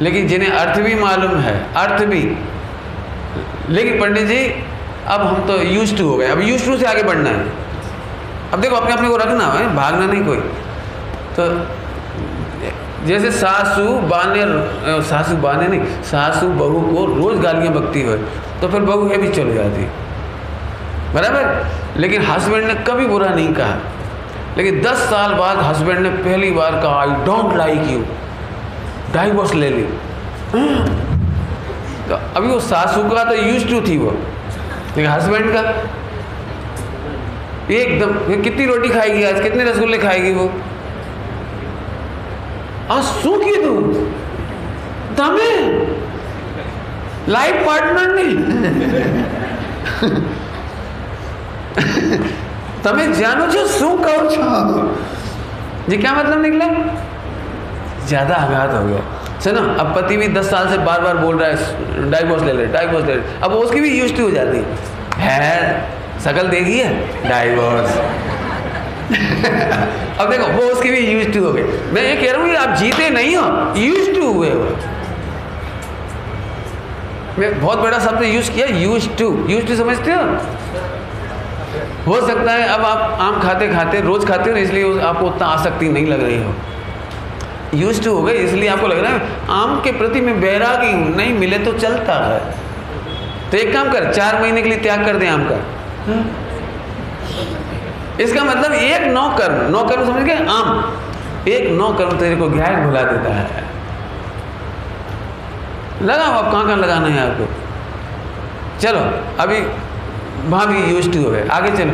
लेकिन जिन्हें अर्थ भी मालूम है, अर्थ भी, लेकिन पंडित जी अब हम तो यूज्ड टू हो गए, अब यूज्ड टू से आगे बढ़ना है। अब देखो अपने अपने को रखना है, भागना नहीं कोई। तो जैसे सासू बाने नहीं, सासू बहू को रोज गालियाँ बकती हो तो फिर बहू है भी चल जाती, बराबर। लेकिन हस्बैंड ने कभी बुरा नहीं कहा, लेकिन 10 साल बाद हस्बैंड ने पहली बार कहा I don't like you, divorce ले ली। तो अभी वो सासू का तो यूज्ड टू थी वो, लेकिन हस्बैंड का एकदम, कितनी रोटी खाएगी आज, कितने रसगुल्ले खाएगी वो, શું કીધું તમે લાઈફ પાર્ટનર નહીં તમે જાણો છો શું કહો છો? ये क्या मतलब निकला? ज्यादा आघात हो गया है ना। अब पति भी 10 साल से बार बार बोल रहा है डाइवोर्स ले ले, डाइवोर्स ले ले, अब उसकी भी यूज्ड टू हो जाती है, शकल देखी है डाइवोर्स। अब देखो वो उसके भी यूज्ड टू हो गए। मैं ये कह रहा हूँ कि आप जीते नहीं हो, यूज्ड टू हुए हो। मैं बहुत बड़ा शब्द यूज किया, यूज्ड टू समझते हो सकता है अब आप आम खाते खाते रोज खाते हो, इसलिए आपको उतना आसक्ति नहीं लग रही हो, यूज्ड टू हो गए, इसलिए आपको लग रहा है आम के प्रति मैं बैरागी हूँ, नहीं मिले तो चलता है। तो एक काम कर, 4 महीने के लिए त्याग कर दे आम का। इसका मतलब एक नौकर्म समझ गए, आम एक नौकर्म तेरे को गाय भुला देता है। लगाओ आप कहाँ लगाना है आपको। चलो अभी वहाँ भी यूज्ड टू हो गए, आगे चलो।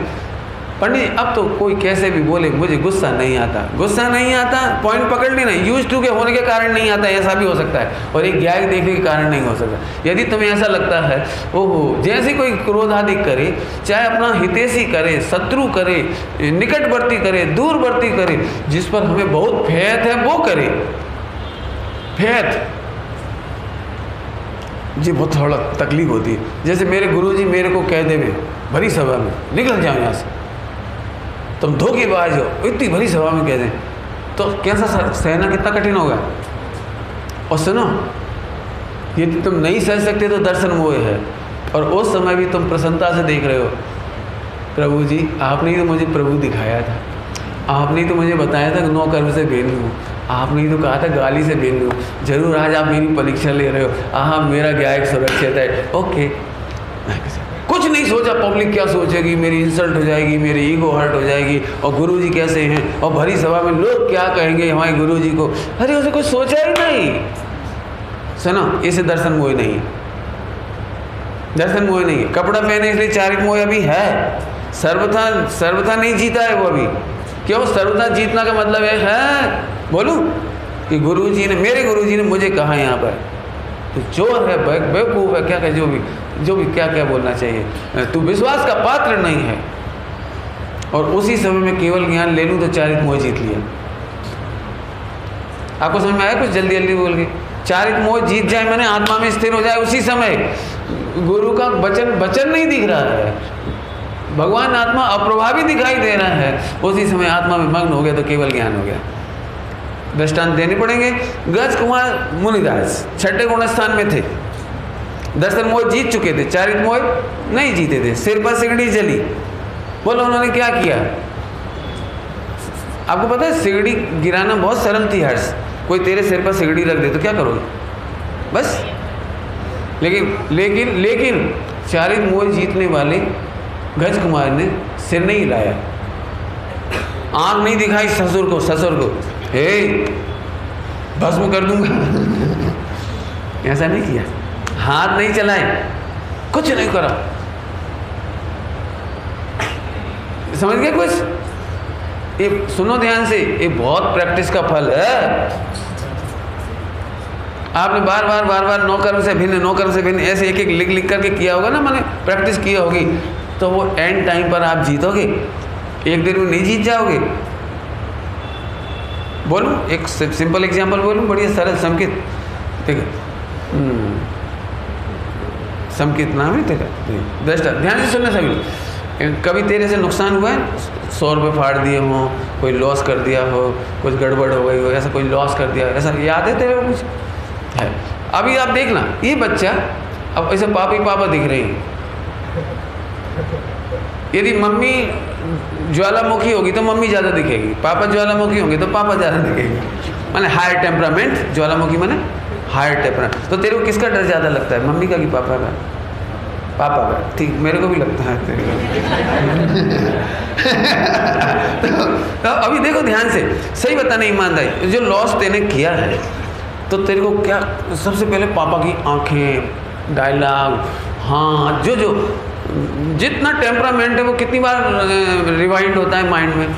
पंडित अब तो कोई कैसे भी बोले मुझे गुस्सा नहीं आता, पॉइंट पकड़ लेना, यूज्ड टू के होने के कारण नहीं आता, ऐसा भी हो सकता है, और एक गाय देखने के कारण नहीं हो सकता। यदि तुम्हें ऐसा लगता है ओहो जैसे कोई क्रोध आदि करे, चाहे अपना हितैषी करे, शत्रु करे, निकटवर्ती करे, दूरवर्ती करे, जिस पर हमें बहुत फेथ है वो करे, फेथ जी बहुत थोड़ा तकलीफ होती है। जैसे मेरे गुरुजी मेरे को कह देवे भरी सभा में निकल जाओ यहाँ से, तुम धोखेबाज हो, इतनी भरी सभा में कह दें, तो कैसा सहना कितना कठिन होगा। और सुनो यदि तुम नहीं सह सकते तो दर्शन मोह है, और उस समय भी तुम प्रसन्नता से देख रहे हो, प्रभु जी आपने ही तो मुझे प्रभु दिखाया था, आपने ही तो मुझे बताया था कि 9 कर्म से भिन्न हूँ, आपने ही तो कहा था गाली से भिन्न हूँ, जरूर आज आप मेरी परीक्षा ले रहे हो, मेरा गायक सुरक्षित है, ओके। कुछ नहीं सोचा पब्लिक क्या सोचेगी, मेरी इंसल्ट हो जाएगी, मेरी ईगो हर्ट हो जाएगी, और गुरुजी कैसे हैं, और भरी सभा में लोग क्या कहेंगे हमारे गुरुजी को। अरे उसे कुछ सोचा ही नहीं। सुनो इसे दर्शन मोह नहीं है, दर्शन मोह नहीं है। कपड़ा पहने इसलिए चारिक मोह अभी है, सर्वथा नहीं जीता है वो अभी। क्यों? सर्वथा जीतना का मतलब है बोलूं कि गुरुजी ने, मेरे गुरुजी ने मुझे कहा यहाँ पर, तो चोर है, बेवकूफ़ है, क्या क्या जो भी क्या क्या बोलना चाहिए, तू विश्वास का पात्र नहीं है। और उसी समय में केवल ज्ञान ले लूँ तो चारित मोह जीत लिया। आपको समझ में आया कुछ? जल्दी जल्दी बोल के चारित मोह जीत जाए, मैंने आत्मा में स्थिर हो जाए, उसी समय गुरु का वचन नहीं दिख रहा है, भगवान आत्मा अप्रभावी दिखाई दे रहा है, उसी समय आत्मा में मग्न हो गया तो केवल ज्ञान हो गया। दृष्टांत देने पड़ेंगे। गज कुमार मुनिदास छठे गुण स्थान में थे, दर्शन मोह जीत चुके थे, चारित मोह नहीं जीते थे, सिर पर सिगड़ी जली। बोलो उन्होंने क्या किया? आपको पता है सिगड़ी गिराना बहुत सरल थी हर्ष, कोई तेरे सिर पर सिगड़ी रख दे तो क्या करोगे? बस। लेकिन चारित मोह जीतने वाले गज कुमार ने सिर नहीं हिलाया, आंख नहीं दिखाई ससुर को, हे भस्म कर दूंगा ऐसा नहीं किया, हाथ नहीं चलाए, कुछ नहीं करा। समझ गए कुछ? ये सुनो ध्यान से, ये बहुत प्रैक्टिस का फल है। आपने बार बार नौकर्म से भिन्न ऐसे एक लिख करके किया होगा ना, मैंने प्रैक्टिस की होगी, तो वो एंड टाइम पर आप जीतोगे, एक दिन में नहीं जीत जाओगे। बोलूं एक सिंपल एग्जांपल बोलूं, बढ़िया सरल संकेत। ठीक है, संकेत नाम है तेरा, दृष्टा, ध्यान से सुनना सभी। कभी तेरे से नुकसान हुआ है? 100 रुपये फाड़ दिए हों, कोई लॉस कर दिया हो, कुछ गड़बड़ हो गई हो, ऐसा कोई लॉस कर दिया, ऐसा याद है तेरे को कुछ? है। अभी आप देखना, ये बच्चा अब ऐसे पापा दिख रहे हैं। यदि मम्मी ज्वालामुखी होगी तो मम्मी ज़्यादा दिखेगी, पापा ज्वालामुखी होंगे तो पापा ज़्यादा दिखेगी। माने हायर टेम्परामेंट, ज्वालामुखी माने हायर टेम्परामेंट। तो तेरे को किसका डर ज़्यादा लगता है, मम्मी का कि पापा का? पापा का। ठीक, मेरे को भी लगता है तेरे तो अभी देखो ध्यान से, सही बताना ईमानदारी, जो लॉस तेने किया है तो तेरे को क्या, सबसे पहले पापा की आंखें, डायलॉग, हाँ, जो जितना टेम्परामेंट है वो कितनी बार रिवाइंड होता है माइंड में,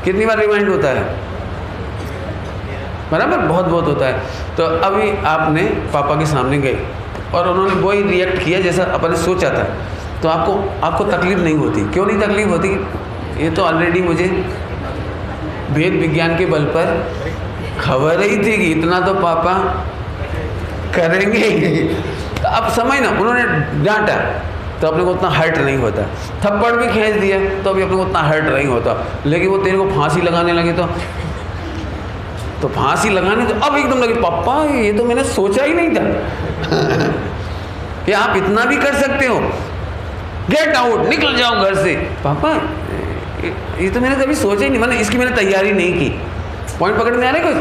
कितनी बार रिवाइंड होता है? बराबर, बहुत होता है। तो अभी आपने पापा के सामने गए और उन्होंने वही रिएक्ट किया जैसा अपन ने सोचा था, तो आपको तकलीफ नहीं होती। क्यों नहीं तकलीफ होती? ये तो ऑलरेडी मुझे वेद विज्ञान के बल पर खबर ही थी कि इतना तो पापा करेंगे। तो अब समझ ना, उन्होंने डांटा तो अपने को उतना हर्ट नहीं होता, थप्पड़ भी खींच दिया तो अभी अपने को उतना हर्ट नहीं होता। लेकिन वो तेरे को फांसी लगाने लगे तो फांसी लगाने तो अब एकदम लगे, पापा ये तो मैंने सोचा ही नहीं था कि आप इतना भी कर सकते हो, गेट आउट, निकल जाओ घर से। पापा ये तो मैंने कभी सोचा ही नहीं, मैंने तैयारी नहीं की। पॉइंट पकड़ में आ रहे कुछ?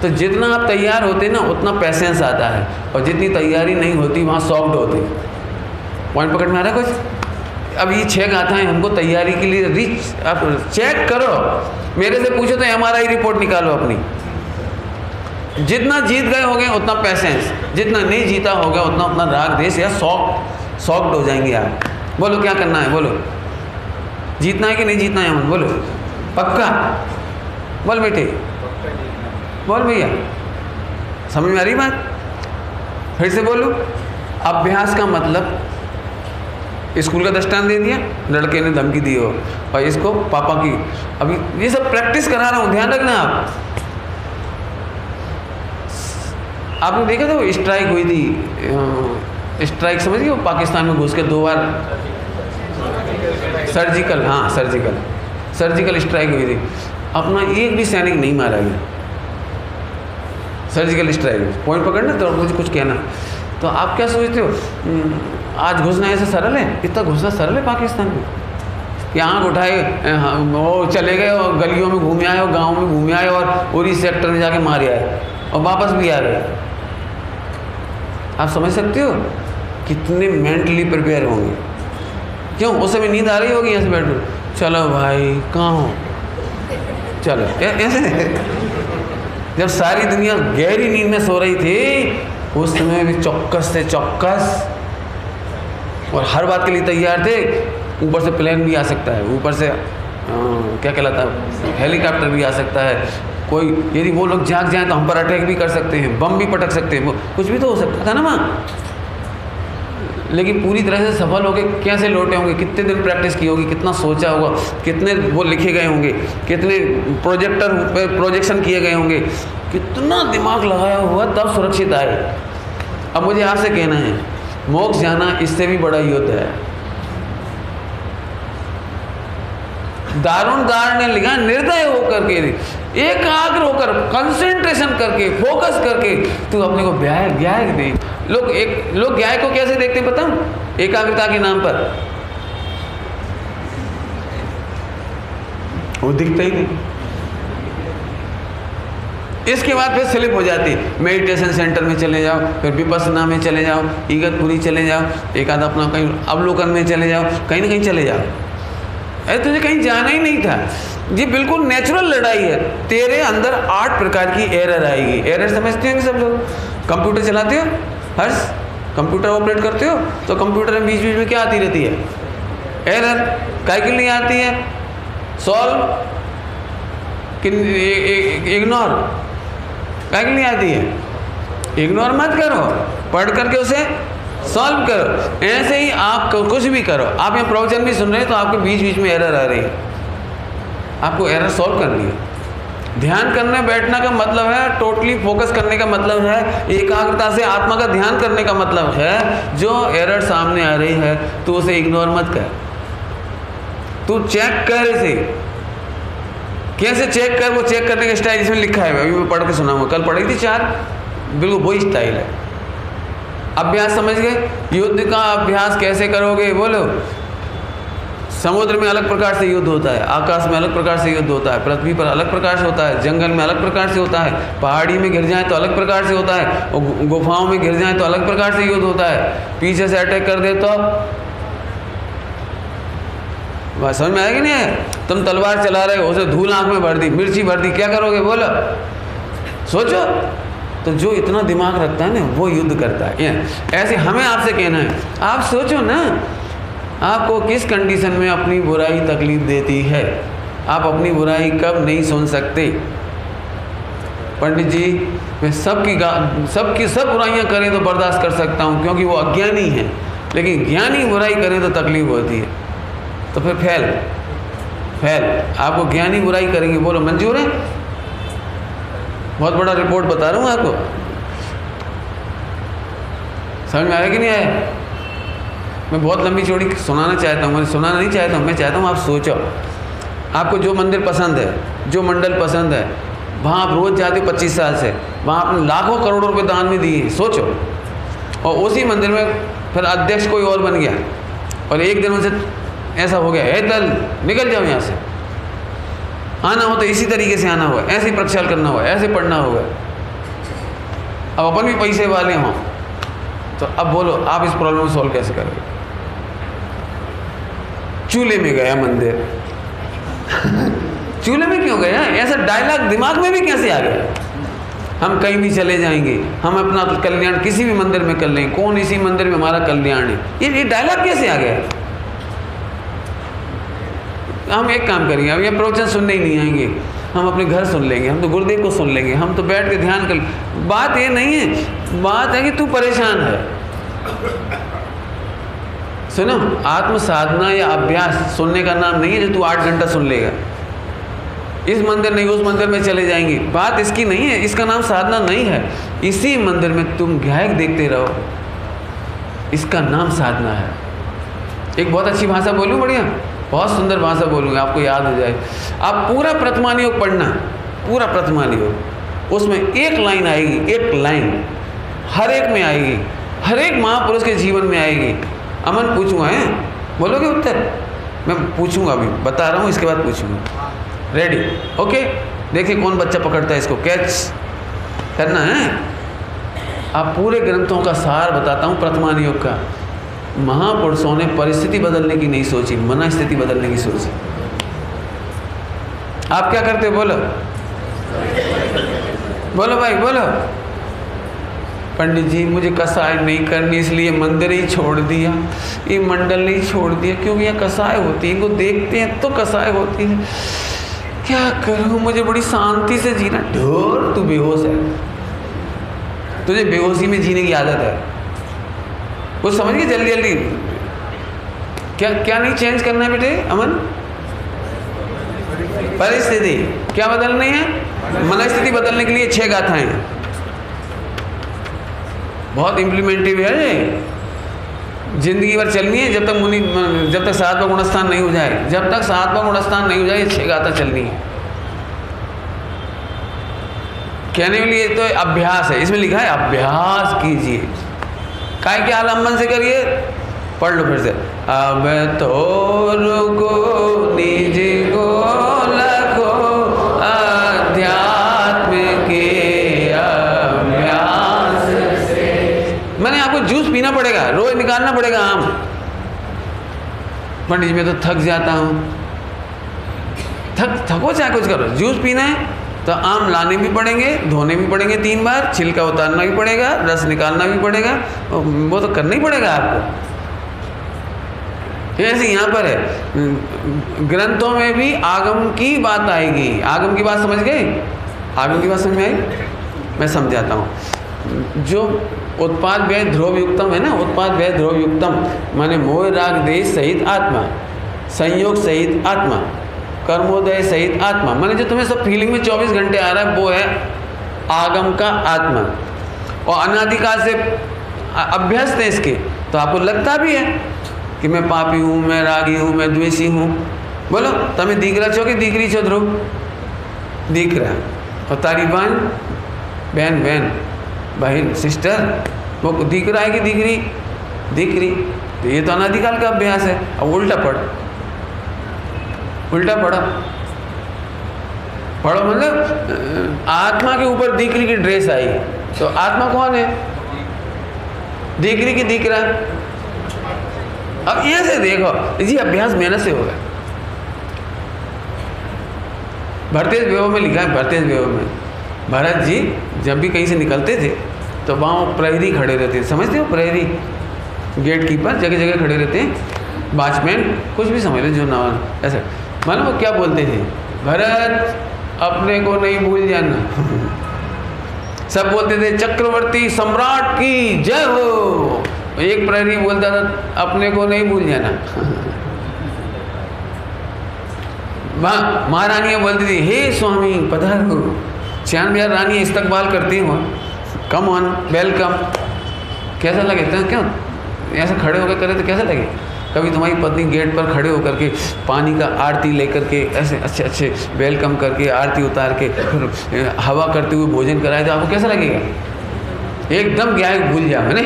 तो जितना आप तैयार होते ना उतना पैसेंस आता है, और जितनी तैयारी नहीं होती वहाँ सॉफ्ट होते। पॉइंट पकड़ में आ रहा है कुछ? अब ये 6 गाथाएं हमको तैयारी के लिए रिच, आप चेक करो, मेरे से पूछो तो MRI रिपोर्ट निकालो अपनी। जितना जीत गए होंगे उतना पैसेंस, जितना नहीं जीता होगा उतना राग देश या सॉफ्ट हो जाएंगे आप। बोलो क्या करना है, बोलो जीतना है कि नहीं जीतना है? अमन बोलो, पक्का बोल बेटे, बोल भैया, समझ में आ रही बात? फिर से बोलूं, अभ्यास का मतलब, स्कूल का दृष्टांत दे दिया, लड़के ने धमकी दी हो और इसको पापा की, अभी ये सब प्रैक्टिस करा रहा हूँ, ध्यान रखना। आपने देखा था वो स्ट्राइक हुई थी, स्ट्राइक समझिए, वो पाकिस्तान में घुस के 2 बार सर्जिकल स्ट्राइक हुई थी, अपना एक भी सैनिक नहीं मारा गया। सर्जिकल स्ट्राइक, पॉइंट पकड़ना तो मुझे कुछ कहना। तो आप क्या सोचते हो, आज घुसना ऐसे सरल है? इतना घुसना सरल है पाकिस्तान में? यहाँ उठाए, वो चले गए और गलियों में घूमे आए और गाँव में घूमे आए और उरी सेक्टर में जाके मारे आए और वापस भी आ गए। आप समझ सकते हो कितने मेंटली प्रिपेयर होंगे? क्यों? उस समय नींद आ रही होगी, यहाँ से बैठो, चलो भाई कहाँ हो, चलो ऐसे। जब सारी दुनिया गहरी नींद में सो रही थी उस समय भी चौकस से चौकस और हर बात के लिए तैयार थे। ऊपर से प्लेन भी आ सकता है, ऊपर से क्या कहलाता है, हेलीकॉप्टर भी आ सकता है, कोई यदि वो लोग जाग जाएं तो हम पर अटैक भी कर सकते हैं, बम भी पटक सकते हैं, वो कुछ भी तो हो सकता था ना वहाँ। लेकिन पूरी तरह से सफल होके कैसे लौटे होंगे, कितने दिन प्रैक्टिस की होगी, कितना सोचा होगा, कितने वो लिखे गए होंगे, कितने प्रोजेक्शन किए गए होंगे, कितना दिमाग लगाया हुआ तब सुरक्षित आए। अब मुझे आपसे कहना है, मोक्ष जाना इससे भी बड़ा युद्ध है। दारुणदार ने लिखा, निर्दय होकर के, एकाग्र होकर, कंसंट्रेशन करके, फोकस करके तू अपने को व्याय दे। लोग व्याय को कैसे देखते हैं पता? एकाग्रता के नाम पर वो दिखता ही नहीं। इसके बाद फिर स्लिप हो जाती, मेडिटेशन सेंटर में चले जाओ, फिर विपස්සना में चले जाओ, इगतपुरी चले जाओ, एक आधा अपना कहीं अवलोकन में चले जाओ, कहीं ना कहीं चले जाओ। अरे तुझे कहीं जाना ही नहीं था। ये बिल्कुल नेचुरल लड़ाई है। तेरे अंदर 8 प्रकार की एरर आएगी। एरर समझते हो सब लोग? कंप्यूटर चलाते हो, हर्ष कंप्यूटर ऑपरेट करते हो, तो कंप्यूटर में बीच बीच में क्या आती रहती है? एरर। काय के लिए आती है? सॉल्व कि इग्नोर? काय के लिए आती है? इग्नोर मत करो, पढ़ करके उसे सॉल्व करो। ऐसे ही आप कुछ भी करो, आप यहाँ प्रवचन भी सुन रहे हैं तो आपके बीच बीच में एरर आ रही है, आपको एरर सॉल्व करनी है। ध्यान करने बैठना का मतलब है टोटली फोकस करने का मतलब है, एकाग्रता से आत्मा का ध्यान करने का मतलब है। जो एरर सामने आ रही है तो उसे इग्नोर मत कर, तू चेक कर इसे। कैसे चेक कर? वो चेक करने का स्टाइल इसमें लिखा है, अभी मैं पढ़ के सुनाऊंगा। कल पढ़ी थी 4, बिल्कुल वही स्टाइल है। अभ्यास समझ गए? युद्ध का अभ्यास कैसे करोगे? बोलो। समुद्र में अलग प्रकार से युद्ध होता है, आकाश में अलग प्रकार से युद्ध होता है, पृथ्वी पर अलग प्रकार से होता है, जंगल में अलग प्रकार से होता है, पहाड़ी में गिर जाए तो अलग प्रकार से होता है, और गुफाओं में गिर जाए तो अलग प्रकार से युद्ध होता है। पीछे से अटैक कर दे तो बात समझ में आएगी नहीं है? तुम तलवार चला रहे हो, उसे धूल आंख में भर दी, मिर्ची भर दी, क्या करोगे? बोलो, सोचो। तो जो इतना दिमाग रखता है ना वो युद्ध करता है। ऐसे हमें आपसे कहना है, आप सोचो ना, आपको किस कंडीशन में अपनी बुराई तकलीफ देती है? आप अपनी बुराई कब नहीं सुन सकते? पंडित जी, मैं सबकी सब बुराइयां करें तो बर्दाश्त कर सकता हूं क्योंकि वो अज्ञानी है, लेकिन ज्ञानी बुराई करें तो तकलीफ होती है। तो फिर फेल। आपको ज्ञानी बुराई करेंगे, बोलो मंजूर है? बहुत बड़ा रिपोर्ट बता रहा हूँ आपको, समझ में आया कि नहीं आया? मैं बहुत लंबी चौड़ी सुनाना चाहता हूँ, मैं सुनाना नहीं चाहता हूँ, मैं चाहता हूँ आप सोचो। आपको जो मंदिर पसंद है, जो मंडल पसंद है, वहाँ आप रोज़ जाते हो 25 साल से, वहाँ आपने लाखों करोड़ों रुपए दान में दिए, सोचो। और उसी मंदिर में फिर अध्यक्ष कोई और बन गया और एक दिन उनसे ऐसा हो गया, दल निकल जाओ यहाँ से, आना हो तो इसी तरीके से आना होगा, ऐसे ही प्रक्षाल करना होगा, ऐसे पढ़ना होगा। अब अपन भी पैसे वाले हों तो अब बोलो आप इस प्रॉब्लम को सॉल्व कैसे करोगे? चूल्हे में गया मंदिर चूल्हे में क्यों गया? ऐसा डायलॉग दिमाग में भी कैसे आ गया? हम कहीं भी चले जाएंगे, हम अपना कल्याण किसी भी मंदिर में कर लेंगे, कौन इसी मंदिर में हमारा कल्याण है, ये डायलॉग कैसे आ गया? हम एक काम करेंगे, अब ये प्रवचन सुनने ही नहीं आएंगे, हम अपने घर सुन लेंगे, हम तो गुरुदेव को सुन लेंगे, हम तो बैठ के ध्यान कर। बात ये नहीं है, बात है कि तू परेशान है। सुनो, आत्म साधना या अभ्यास सुनने का नाम नहीं है जो तू 8 घंटा सुन लेगा। इस मंदिर नहीं उस मंदिर में चले जाएंगे, बात इसकी नहीं है, इसका नाम साधना नहीं है। इसी मंदिर में तुम गायक देखते रहो, इसका नाम साधना है। एक बहुत अच्छी भाषा बोलूँ, बढ़िया बहुत सुंदर भाषा बोलूँगा, आपको याद हो जाए। आप पूरा प्रथमान योग पढ़ना, पूरा प्रथमान योग, उसमें एक लाइन आएगी, एक लाइन हर एक में आएगी, हर एक महापुरुष के जीवन में आएगी। अमन पूछूंगा, है बोलोगे उत्तर? मैं पूछूंगा, अभी बता रहा हूँ, इसके बाद पूछूंगा। रेडी? ओके, देखिए कौन बच्चा पकड़ता है इसको, कैच करना है। आप पूरे ग्रंथों का सार बताता हूँ प्रथमान योग का। महापुरुषों ने परिस्थिति बदलने की नहीं सोची, मन स्थिति बदलने की सोची। आप क्या करते हो? बोलो बोलो भाई बोलो। पंडित जी मुझे कसाय नहीं करनी, इसलिए मंदिर ही छोड़ दिया, ये मंडल नहीं छोड़ दिया, क्योंकि यहाँ कसाय होती है, इनको देखते हैं तो कसाय होती है। क्या करूं, मुझे बड़ी शांति से जीना। ढोर, तू बेहोश है, तुझे बेहोशी में जीने की आदत है। वो समझ गए जल्दी जल्दी। क्या क्या नहीं चेंज करना है बेटे अमन? परिस्थिति क्या बदलनी है? मनस्थिति बदलने के लिए 6 गाथाएं बहुत इम्प्लीमेंटिव है, जिंदगी भर चलनी है जब तक 7वां गुणस्थान नहीं हो जाए। जब तक 7वां गुणस्थान नहीं हो जाए, ये 6 गाथा चलनी है। कहने के लिए तो अभ्यास है, इसमें लिखा है अभ्यास कीजिए। काय के आलम्बन से करिए, पढ़ लो फिर से। अब तो रुको निज को लखो अध्यात्म के अभ्यास से। मैंने आपको जूस पीना पड़ेगा, रोज निकालना पड़ेगा आम। पंडित जी मैं तो थक जाता हूँ। थको चाहे कुछ करो, जूस पीना है तो आम लाने भी पड़ेंगे, धोने भी पड़ेंगे 3 बार, छिलका उतारना भी पड़ेगा, रस निकालना भी पड़ेगा, वो तो करना ही पड़ेगा आपको। ऐसे यहाँ पर है, ग्रंथों में भी आगम की बात आएगी। आगम की बात समझ गए? आगम की बात समझ में आई? मैं समझाता हूँ। जो उत्पाद व्यय ध्रुव युक्तम है ना, उत्पाद व्यय ध्रुव युक्तम माने मोह राग देश सहित आत्मा, संयोग सहित आत्मा, कर्मोदय सहित आत्मा, माने जो तुम्हें सब फीलिंग में 24 घंटे आ रहा है वो है आगम का आत्मा। और अनादिकाल से अभ्यस्त है इसके, तो आपको लगता भी है कि मैं पापी हूँ, मैं रागी हूँ, मैं द्वेषी हूँ। बोलो तमें दिख रहा छो कि दिख रही छो? ध्रुव दिख रहा। और तारी बहन बहन सिस्टर वो दिख रहा है कि दिख रही? दिख रही। तो ये तो अनादिकाल का अभ्यास है। अब उल्टा पढ़ो, मतलब आत्मा के ऊपर दिख रही की ड्रेस आई, तो आत्मा कौन है? दिख रही कि दिख रहा है? अब यहाँ से देखो जी, अभ्यास मेहनत से होगा। भरतेज वेव में लिखा है, भरतेज वेव में भरत जी जब भी कहीं से निकलते थे तो वहाँ प्रहरी खड़े रहते, समझते हो? प्रहरी गेट कीपर जगह जगह खड़े रहते हैं, वॉचमैन कुछ भी समझ लो जो ना ऐसा। मानो वो क्या बोलते थे? भरत अपने को नहीं भूल जाना। सब बोलते थे चक्रवर्ती सम्राट की जय हो। एक प्रहरी बोलता था अपने को नहीं भूल जाना। महारानियाँ बोलती थी हे स्वामी पधारो। 96 रानी इस्तकबाल करती हो, कम ऑन वेलकम। कैसा लगे? क्यों ऐसे खड़े होकर करे तो कैसा लगे? कभी तुम्हारी पत्नी गेट पर खड़े होकर के पानी का आरती लेकर के ऐसे अच्छे अच्छे वेलकम करके आरती उतार के फिर हवा करते हुए भोजन कराए तो आपको कैसा लगेगा? एकदम क्या है भूल जा मैंने।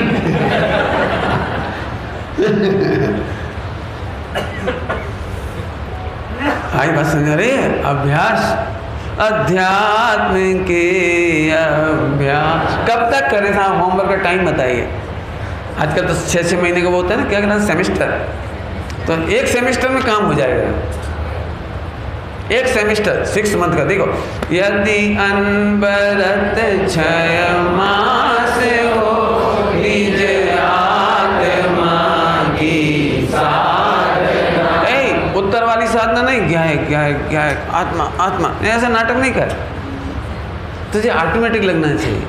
आई बात समझ रही है? अभ्यास, अध्यात्म के अभ्यास कब तक करें साहब? होमवर्क का टाइम बताइए। आजकल तो 6-6 महीने का वो होता है ना, क्या कहना है, सेमेस्टर। तो 1 सेमेस्टर में काम हो जाएगा। 1 सेमेस्टर 6 मंथ का। देखो, यदि अनवरत 6 मास हो निज आत्मा की साधना। उत्तर वाली साधना नहीं, क्या है आत्मा ऐसा नाटक नहीं कर। तुझे ऑटोमेटिक लगना चाहिए,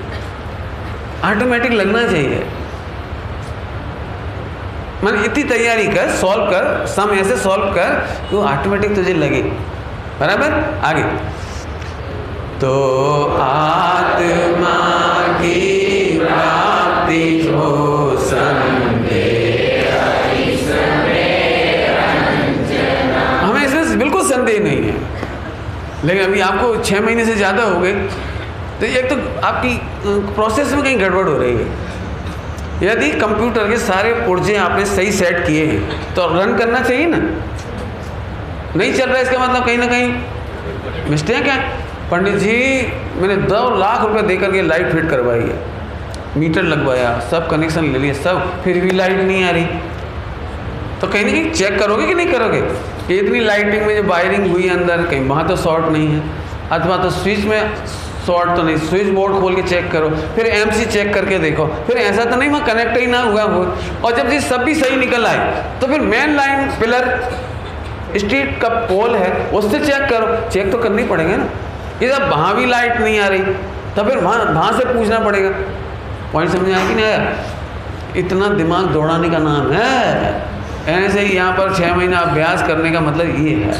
ऑटोमेटिक लगना चाहिए। मैंने इतनी तैयारी कर, सॉल्व कर, सम ऐसे सॉल्व कर कि वो ऑटोमेटिक तुझे लगे। बराबर? आगे तो आत्मा की प्राप्ति हो हमें इसमें बिल्कुल संदेह नहीं है। लेकिन अभी आपको 6 महीने से ज़्यादा हो गए तो एक तो आपकी प्रोसेस में कहीं गड़बड़ हो रही है। यदि कंप्यूटर के सारे पुर्जे आपने सही सेट किए हैं तो रन करना चाहिए ना। नहीं चल रहा, इसका मतलब कहीं ना कहीं मिस्टेक है। पंडित जी मैंने 2 लाख रुपए दे करके लाइट फिट करवाई है, मीटर लगवाया, सब कनेक्शन ले लिए, सब, फिर भी लाइट नहीं आ रही। तो कहीं ना कहीं चेक करोगे कि नहीं करोगे? इतनी लाइटिंग में जो वायरिंग हुई है अंदर, कहीं वहाँ तो शॉर्ट नहीं है, अथवा तो स्विच में शॉर्ट तो नहीं, स्विच बोर्ड खोल के चेक करो, फिर एमसी चेक करके देखो, फिर ऐसा तो नहीं वहाँ कनेक्ट ही ना हुआ हो। और जब ये सब भी सही निकल आए तो फिर मेन लाइन पिलर स्ट्रीट का पोल है उससे चेक करो, चेक तो करनी पड़ेगा ना। ये सब वहाँ भी लाइट नहीं आ रही तो फिर वहाँ से पूछना पड़ेगा। पॉइंट समझ आया कि नहीं आया? इतना दिमाग दौड़ाने का नाम है। ऐसे ही यहाँ पर 6 महीना अभ्यास करने का मतलब ये है,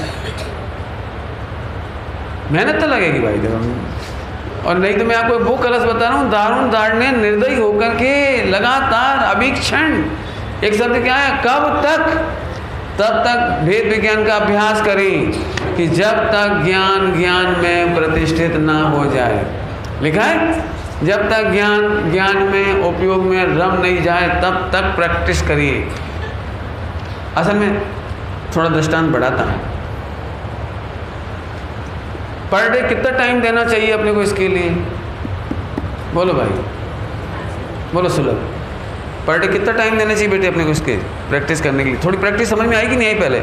मेहनत तो लगेगी भाई देखो। और नहीं तो मैं आपको वो कलश बता रहा हूँ, दारुण दाढ़ने निर्दयी होकर के लगातार अभीक्षण, एक शब्द क्या है, कब तक? तब तक भेद विज्ञान का अभ्यास करें कि जब तक ज्ञान में प्रतिष्ठित ना हो जाए। लिखा है, जब तक ज्ञान में उपयोग में रम नहीं जाए तब तक प्रैक्टिस करिए। असल में थोड़ा दृष्टांत बढ़ाता हूँ। पर डे कितना टाइम देना चाहिए अपने को इसके लिए? बोलो भाई, बोलो सुलभ। पर डे कितना टाइम देना चाहिए बेटे अपने को इसके प्रैक्टिस करने के लिए? थोड़ी प्रैक्टिस समझ में आई कि नहीं आई पहले?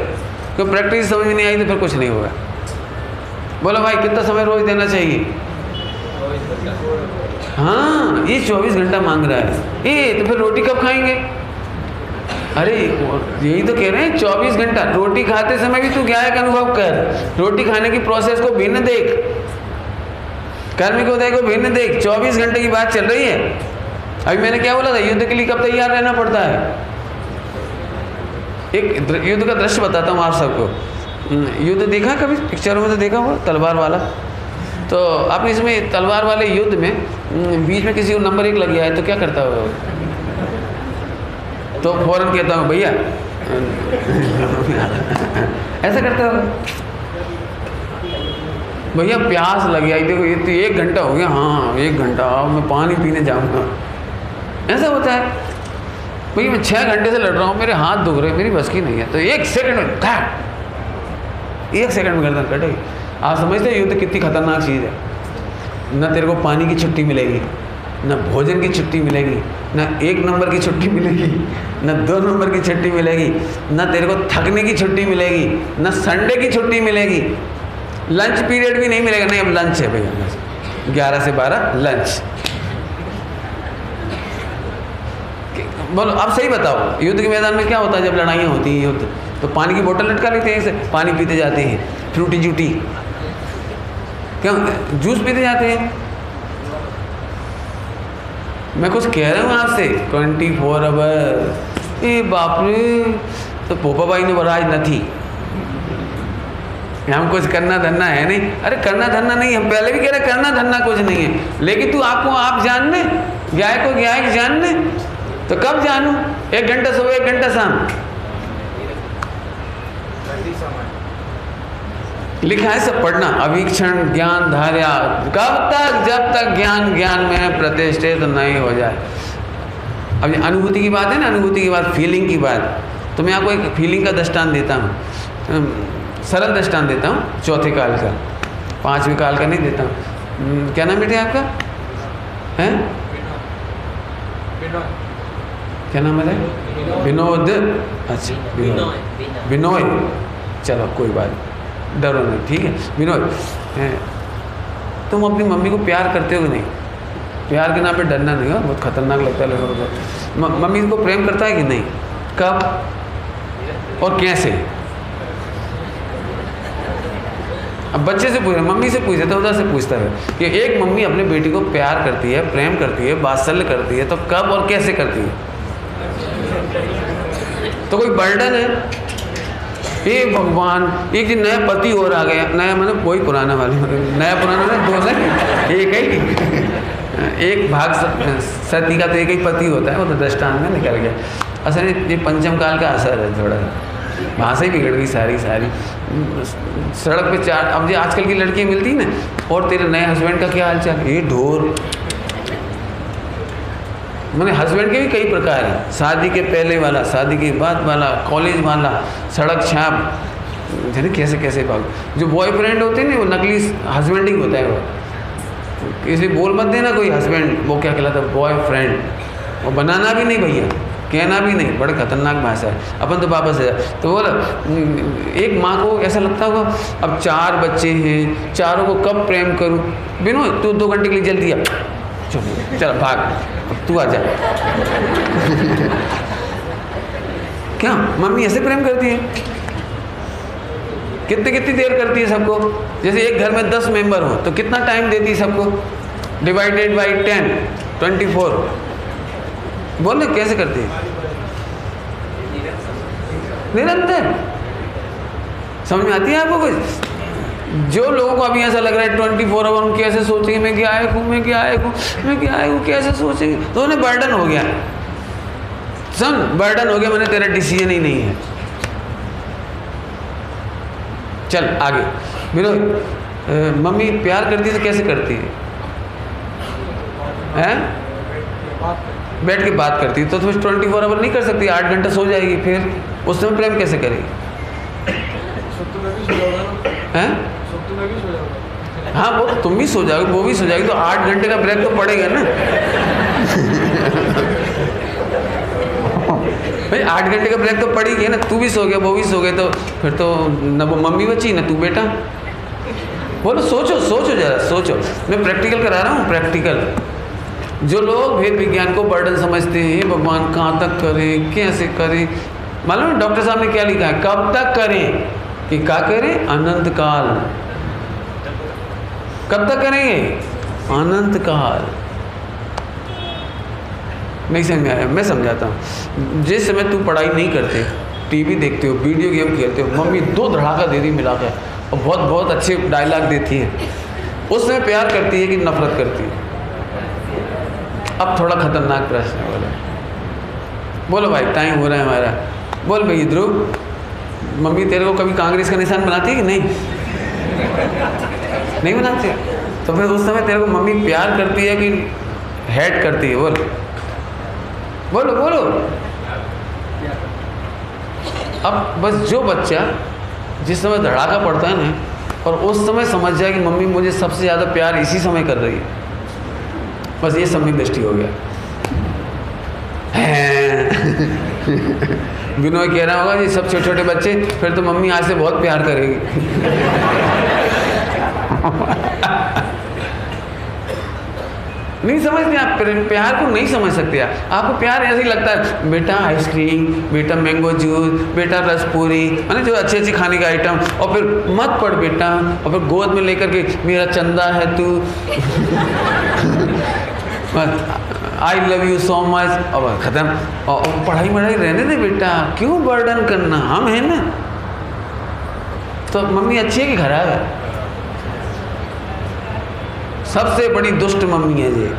क्योंकि प्रैक्टिस समझ में नहीं आई तो फिर कुछ नहीं होगा। बोलो भाई, कितना समय रोज देना चाहिए? हाँ, ये 24 घंटा मांग रहा है ये, तो फिर रोटी कब खाएंगे? अरे यही तो कह रहे हैं, 24 घंटा। रोटी खाते समय भी तू ज्ञान का अनुभव कर, रोटी खाने की प्रोसेस को भिन्न देख, कर्म के उदय को भिन्न देख। 24 घंटे की बात चल रही है। अभी मैंने क्या बोला था, युद्ध के लिए कब तैयार रहना पड़ता है? एक युद्ध का दृश्य बताता हूँ आप सबको। युद्ध देखा कभी? पिक्चरों में तो देखा होगा, तलवार वाला। तो आपने इसमें तलवार वाले युद्ध में बीच में किसी को नंबर 1 लग गया है तो क्या करता होगा? तो फौरन कहता हूँ भैया ऐसा करता होगा, भैया प्यास लग गया, देखो ये तो 1 घंटा हो गया, हाँ 1 घंटा, अब मैं पानी पीने जाऊँगा। ऐसा होता है। भैया मैं 6 घंटे से लड़ रहा हूँ, मेरे हाथ दुख रहे, मेरी बस की नहीं है, तो 1 सेकंड में 1 सेकंड में गर्दन कटेगी। आप समझते हैं युद्ध कितनी खतरनाक चीज़ है? न तेरे को पानी की छुट्टी मिलेगी, न भोजन की छुट्टी मिलेगी, न 1 नंबर की छुट्टी मिलेगी, न 2 नंबर की छुट्टी मिलेगी, न तेरे को थकने की छुट्टी मिलेगी, न संडे की छुट्टी मिलेगी, लंच पीरियड भी नहीं मिलेगा। नहीं, अब लंच है भैया, 11 से 12 लंच। बोलो अब सही बताओ, युद्ध के मैदान में क्या होता है जब लड़ाइयाँ होती हैं? युद्ध तो पानी की बोतल लटका लेते हैं, इसे पानी पीते जाते हैं, फ्रूटी जूटी, क्या जूस पीते जाते हैं। मैं कुछ कह रहा हूँ आपसे, 24 आवर। ये बाप रे, तो पोपा भाई ने बराज न थी, हम कुछ करना धरना है नहीं। अरे करना धरना नहीं, हम पहले भी कह रहे करना धरना कुछ नहीं है, लेकिन तू आपको आप जानने, गाय को गाय जानने, तो कब जानूं? 1 घंटा सुबह 1 घंटा शाम। लिखा है सब पढ़ना, अवीक्षण ज्ञान धार्या, कब तक? जब तक ज्ञान में प्रतिष्ठित नहीं हो जाए। अब अनुभूति की बात है ना, अनुभूति की बात, फीलिंग की बात। तो मैं आपको एक फीलिंग का दृष्टांत देता हूँ, सरल दृष्टांत देता हूँ, 4थे काल का, 5वें काल का नहीं देता हूँ। क्या नाम बेटे आपका? हैं? क्या नाम है? विनोद। अच्छा विनोय, चलो कोई बात, डरो नहीं, ठीक है। विनोद, तुम अपनी मम्मी को प्यार करते हो कि नहीं? प्यार के नाम पे डरना नहीं हो, बहुत खतरनाक लगता है लोगों को। मम्मी को प्रेम करता है कि नहीं? कब और कैसे? अब बच्चे से पूछ, मम्मी से पूछे तो उधर से पूछता है कि एक मम्मी अपने बेटी को प्यार करती है, प्रेम करती है, वात्सल्य करती है, तो कब और कैसे करती है? तो कोई बर्डन है? ये भगवान, एक दिन नया पति और आ गया, नया मैंने वही पुराना वाला, नया पुराना ना, 2 नहीं, एक ही, एक भाग सती का तो एक ही पति होता है, वो तो दृष्टांत में निकल गया। असल ये पंचम काल का असर है थोड़ा, वहाँ से ही बिगड़ गई सारी सड़क पे 4। अब जो आजकल की लड़कियाँ मिलती ना, और तेरे नए हस्बैंड का क्या हाल चाल? ये ढोर। मैंने हस्बैंड के भी कई प्रकार हैं, शादी के पहले वाला, शादी के बाद वाला, कॉलेज वाला, सड़क छाप, जाने कैसे कैसे भाग। जो बॉयफ्रेंड होते हैं ना, वो नकली हस्बैंड ही होता है। वो किसी बोल मत देना कोई हस्बैंड, वो क्या कहलाता है? बॉयफ्रेंड। वो बनाना भी नहीं भैया, कहना भी नहीं, बड़े खतरनाक भाषा है। अपन तो वापस है तो बोला, एक माँ को ऐसा लगता होगा अब 4 बच्चे हैं, चारों को कब प्रेम करूँ? बिनो तू 2 घंटे के लिए जल्दी आ, चल भाग, अब तू आ जा। क्या मम्मी ऐसे प्रेम करती है? कितनी कितनी देर करती है सबको? जैसे एक घर में 10 मेंबर हो तो कितना टाइम देती है सबको? Divided by 10, 24। बोल ना कैसे करती है? निरंतर। समझ में आती है आपको कुछ? जो लोगों को अभी ऐसा लग रहा है 24 आवर उनकी ऐसे सोचेंगे मैं क्या आया हूँ, मैं क्या आया हूँ, मैं क्या आया हूँ, कैसे सोचेंगे, तो उन्हें बर्डन हो गया। सुन, बर्डन हो गया, मैंने तेरा डिसीजन ही नहीं है। चल आगे। विनोद, मम्मी प्यार करती है तो कैसे करती है? हैं? बैठ के बात करती है तो तुम्हें 24 आवर नहीं कर सकती, 8 घंटा सो जाएगी, फिर उस समय प्रेम कैसे करेगी? हैं? हाँ, वो तुम भी सो जाओगे, वो भी सो जाएगी, तो 8 घंटे का ब्रेक तो पड़ेगा ना। भाई 8 घंटे का ब्रेक तो पड़ेगी ना, तू भी सो गया, वो भी सो गए, तो फिर तो न वो मम्मी बची न तू बेटा। बोलो, सोचो सोचो जरा, सोचो। मैं प्रैक्टिकल करा रहा हूँ, प्रैक्टिकल। जो लोग वेद विज्ञान को बर्डन समझते हैं, भगवान कहाँ तक करें, कैसे करें, मालूम है डॉक्टर साहब ने क्या लिखा है? कब तक करें? कि क्या करें? अनंत काल। कब तक करेंगे? अनंत काल। नहीं समझ में आया? मैं समझाता हूँ। जिस समय तू पढ़ाई नहीं करते, टीवी देखते हो, वीडियो गेम खेलते हो, मम्मी 2 धड़ाका दे दी मिला कर और बहुत बहुत अच्छे डायलॉग देती हैं, उस समय प्यार करती है कि नफरत करती है? अब थोड़ा खतरनाक प्रश्न है, बोलो बोलो भाई, टाइम हो रहा है हमारा। बोल भाई ध्रुव, मम्मी तेरे को कभी कांग्रेस का निशान बनाती है कि नहीं? नहीं बनाती? तो फिर उस समय तेरे को मम्मी प्यार करती है कि हेट करती है? बोलो बोलो बोलो। अब बस जो बच्चा जिस समय धड़ाका पड़ता है ना, और उस समय समझ जाए कि मम्मी मुझे सबसे ज़्यादा प्यार इसी समय कर रही है, बस ये सम्यक दृष्टि हो गया। विनोद कह रहा होगा जी सब छोटे छोटे बच्चे, फिर तो मम्मी आज से बहुत प्यार करेगी। नहीं समझते आप, प्यार को नहीं समझ सकते आप। आपको प्यार ऐसे ही लगता है, बेटा आइसक्रीम, बेटा मैंगो जूस, बेटा रसपूरी, मैंने जो अच्छी अच्छी खाने का आइटम, और फिर मत पढ़ बेटा, और फिर गोद में लेकर के मेरा चंदा है तू, I love you so much, अब खत्म। और पढ़ाई वढ़ाई रहने दे बेटा, क्यों बर्डन करना, हम हैं ना। तो मम्मी अच्छी है कि खराब है? सबसे बड़ी दुष्ट मम्मी है ये।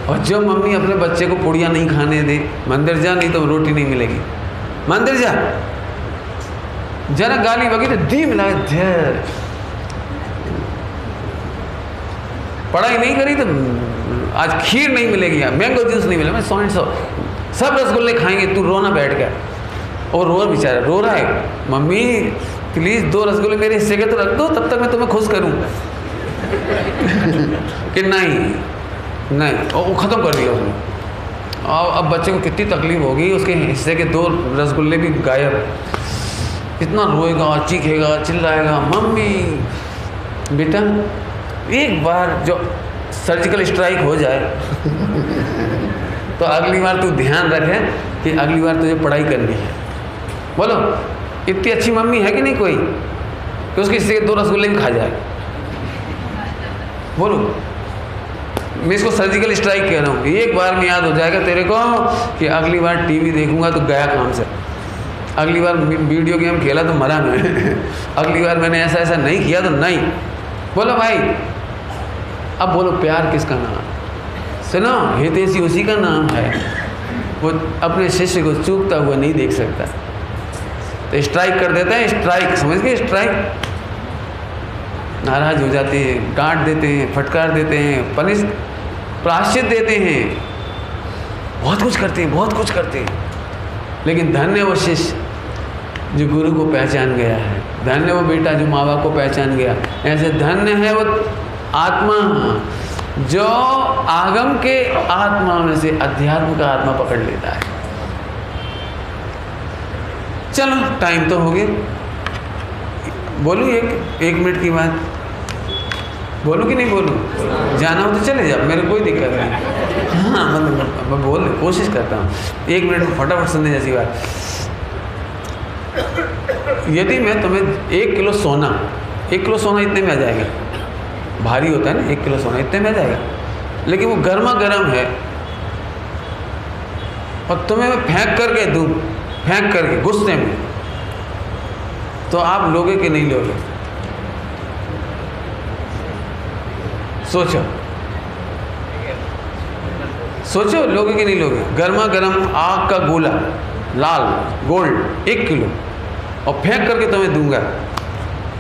और जो मम्मी अपने बच्चे को पुड़िया नहीं खाने दे, मंदिर जा नहीं तो रोटी नहीं मिलेगी, मंदिर जा, जरा गाली बगी तो दी मिला, पढ़ाई नहीं करी तो आज खीर नहीं मिलेगी, यार मैंगो जूस नहीं मिलेगा, मैं 100 सब रसगुल्ले खाएंगे, तू रोना बैठ गया। और रो बेचारा रो रहा है, मम्मी प्लीज़ 2 रसगुल्ले मेरे हिस्से के तो रख दो, तब तक मैं तुम्हें खुश करूँ। कि नहीं नहीं, और वो ख़त्म कर दिया उसने। और अब बच्चे को कितनी तकलीफ होगी, उसके हिस्से के 2 रसगुल्ले भी गायब। कितना रोएगा, चीखेगा, चिल्लाएगा, मम्मी। बेटा एक बार जो सर्जिकल स्ट्राइक हो जाए तो अगली बार तू ध्यान रखे कि अगली बार तुझे पढ़ाई करनी है। बोलो, इतनी अच्छी मम्मी है कि नहीं कोई कि उसके हिस्से के 2 रसगुल्ले भी खा जाए? बोलो, मैं इसको सर्जिकल स्ट्राइक कह रहा हूँ। एक बार में याद हो जाएगा तेरे को कि अगली बार टीवी देखूंगा तो गया काम से, अगली बार वीडियो गेम खेला तो मरा मैं, अगली बार मैंने ऐसा ऐसा नहीं किया तो नहीं। बोलो भाई, अब बोलो प्यार किसका नाम? सुनो, हितैषी उसी का नाम है। वो अपने शिष्य को चूकता हुआ नहीं देख सकता, तो स्ट्राइक कर देता है। स्ट्राइक समझ गए? स्ट्राइक। नाराज हो जाते हैं, डांट देते हैं, फटकार देते हैं, पनिश प्रायश्चित देते हैं, बहुत कुछ करते हैं, बहुत कुछ करते हैं। लेकिन धन्य वो शिष्य जो गुरु को पहचान गया है, धन्य वो बेटा जो माँ बाप को पहचान गया। ऐसे धन्य है वो आत्मा जो आगम के आत्मा में से अध्यात्म का आत्मा पकड़ लेता है। चलो टाइम तो हो गया, बोलूँ एक मिनट की बात, बोलूँ कि नहीं बोलूँ? जाना हो तो चले जाओ, मेरे कोई दिक्कत नहीं। हाँ मतलब मैं कोशिश करता हूँ 1 मिनट में फटाफट सुनने जैसी बात। यदि मैं तुम्हें 1 किलो सोना, 1 किलो सोना इतने में आ जाएगा, भारी होता है ना, 1 किलो सोना इतने में आ जाएगा, लेकिन वो गर्मा गर्म है और तुम्हें मैं फेंक करके दूँ, फेंक करके गुस्से में, तो आप लोगे कि नहीं लोगे? सोचो सोचो, लोगे कि नहीं लोगे? गर्मा गर्म आग का गोला, लाल गोल्ड 1 किलो, और फेंक करके तुम्हें दूंगा,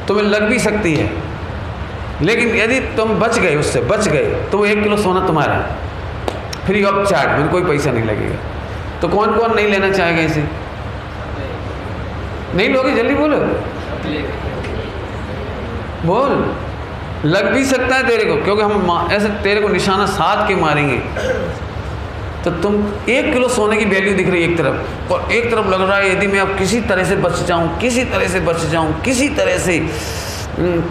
तुम्हें लग भी सकती है, लेकिन यदि तुम बच गए, उससे बच गए, तो वो 1 किलो सोना तुम्हारा, फ्री ऑफ चार्ज, मुझे कोई पैसा नहीं लगेगा। तो कौन कौन नहीं लेना चाहेगा इसे? नहीं लोगे? जल्दी बोलो, बोल। लग भी सकता है तेरे को, क्योंकि हम ऐसे तेरे को निशाना साध के मारेंगे। तो तुम 1 किलो सोने की वैल्यू दिख रही है एक तरफ, और एक तरफ लग रहा है यदि मैं अब किसी तरह से बच जाऊं, किसी तरह से बच जाऊं, किसी तरह से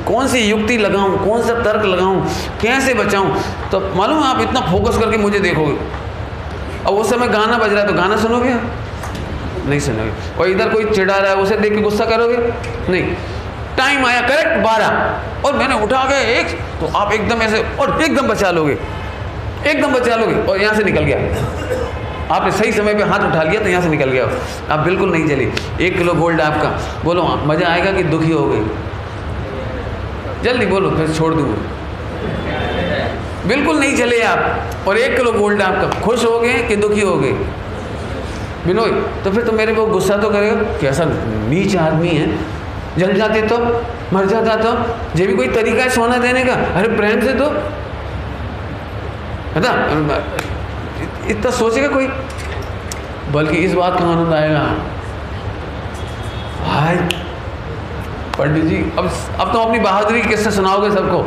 कौन सी युक्ति लगाऊं, कौन सा तर्क लगाऊं, कैसे बचाऊं, तो मालूम आप इतना फोकस करके मुझे देखोगे। अब उस समय गाना बज रहा है तो गाना सुनोगे? नहीं सुनोगे। और इधर कोई चिढ़ा रहा है, उसे देख के गुस्सा करोगे? नहीं। टाइम आया करेक्ट 12 और मैंने उठा के 1, तो आप एकदम ऐसे और एकदम बचा लोगे, एकदम बचा लोगे, और यहाँ से निकल गया। आपने सही समय पे हाथ उठा लिया तो यहाँ से निकल गया, आप बिल्कुल नहीं चली। 1 किलो गोल्ड आपका, बोलो मज़ा आएगा कि दुखी हो गई? जल्दी बोलो, फिर छोड़ दूँगा। बिल्कुल नहीं चले आप, और 1 किलो गोल्ड आपका, खुश हो गए कि दुखी हो गए? बिनोई, तो फिर तो मेरे को गुस्सा तो करेगा, कैसा नीच आदमी है, जल जाते तो, मर जाता तो, ये भी कोई तरीका है सोना देने का? अरे प्रेम से तो, है ना? इतना सोचेगा कोई? बल्कि इस बात का आनंद आएगा, हाय पंडित जी, अब तो अपनी बहादुरी किससे सुनाओगे सबको?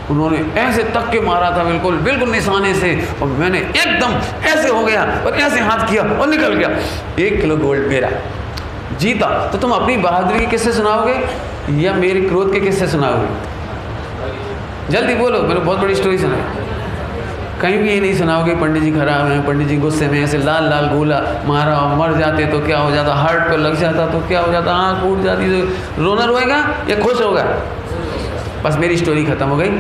उन्होंने ऐसे तक के मारा था, बिल्कुल बिल्कुल निशाने से, और मैंने एकदम ऐसे हो गया और ऐसे हाथ किया और निकल गया, 1 किलो गोल्ड मेरा, जीता। तो तुम अपनी बहादुरी किससे सुनाओगे या मेरे क्रोध के किससे सुनाओगे? जल्दी बोलो, मैंने बहुत बड़ी स्टोरी सुनाई। कहीं भी ये नहीं सुनाओगे पंडित जी खराब हैं, पंडित जी गुस्से में ऐसे लाल लाल गोला मारा, और मर जाते तो क्या हो जाता, हार्ट पर लग जाता तो क्या हो जाता, आँख फूट जाती तो रोना रोएगा या खुश होगा? बस मेरी स्टोरी खत्म हो गई।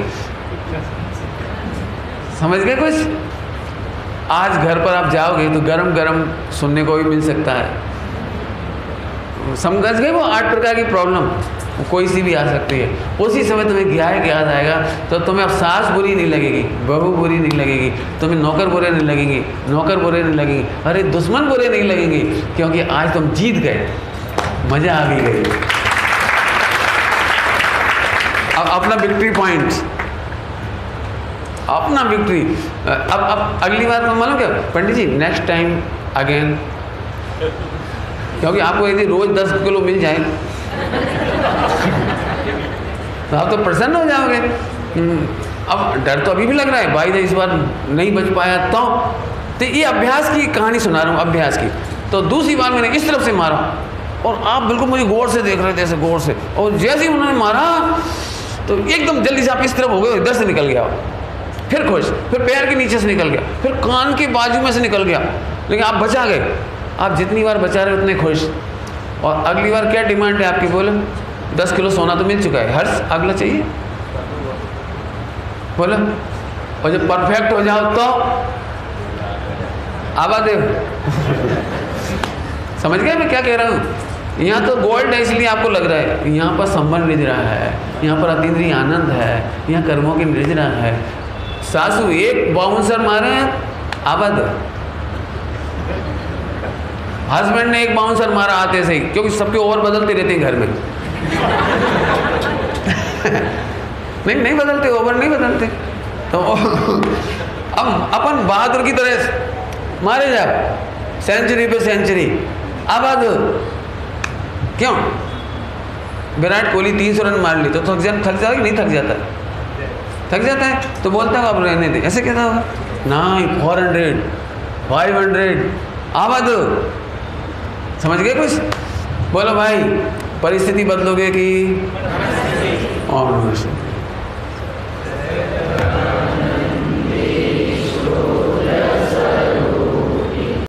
समझ गए कुछ? आज घर पर आप जाओगे तो गरम गरम सुनने को भी मिल सकता है। समझ गए? वो 8 प्रकार की प्रॉब्लम कोई सी भी आ सकती है। उसी समय तुम्हें क्या है याद आएगा, तो तुम्हें अब सास बुरी नहीं लगेगी, बहू बुरी नहीं लगेगी, तुम्हें नौकर बुरे नहीं लगेंगे, नौकर बुरे नहीं लगेंगे, अरे दुश्मन बुरे नहीं लगेंगे, क्योंकि आज तुम जीत गए, मजा आ भी गई। अब अपना विक्ट्री पॉइंट, अपना विक्ट्री। अब अगली बार तुम मालूम क्या पंडित जी, नेक्स्ट टाइम अगेन, क्योंकि आपको यदि रोज 10 किलो मिल जाए तो आप तो प्रसन्न हो जाओगे। अब डर तो अभी भी लग रहा है, भाई इस बार नहीं बच पाया तो ये अभ्यास की कहानी सुना रहा हूँ, अभ्यास की। तो दूसरी बार मैंने इस तरफ से मारा और आप बिल्कुल मुझे गौर से देख रहे थे, ऐसे गौर से, और जैसे ही उन्होंने मारा तो एकदम जल्दी से आप इस तरफ हो गए, इधर से निकल गया, फिर खुश, फिर पैर के नीचे से निकल गया, फिर कान के बाजू में से निकल गया, लेकिन आप बचा गए। आप जितनी बार बचा रहे उतने खुश। और अगली बार क्या डिमांड है आपकी? बोले 10 किलो सोना तो मिल चुका है, हर्ष अगला चाहिए बोलो। और जब परफेक्ट हो जाओ तो आबादेव समझ गए मैं क्या कह रहा हूँ? यहाँ तो गोल्ड है इसलिए आपको लग रहा है, यहाँ पर संबंध रिझ रहा है, यहाँ पर अतीन्द्रिय आनंद है, यहाँ कर्मों की रिझ रहा है। सासू एक बाउंसर मारे आबाद, हस्बैंड ने एक बाउंसर मारा आते से ही, क्योंकि सबके ओवर बदलते रहते हैं घर में। नहीं बदलते, ओवर नहीं बदलते। तो अब अपन बहादुर की तरह मारे जा, सेंचुरी पे सेंचुरी आबाद। क्यों? विराट कोहली 300 रन मार ली तो थक जाता कि नहीं थक जाता? थक जाता है तो बोलता है अब रहने दे, ऐसे कहता होगा नहीं 400 500 आबाद। समझ गए कुछ? बोलो भाई, परिस्थिति बदलोगे कि और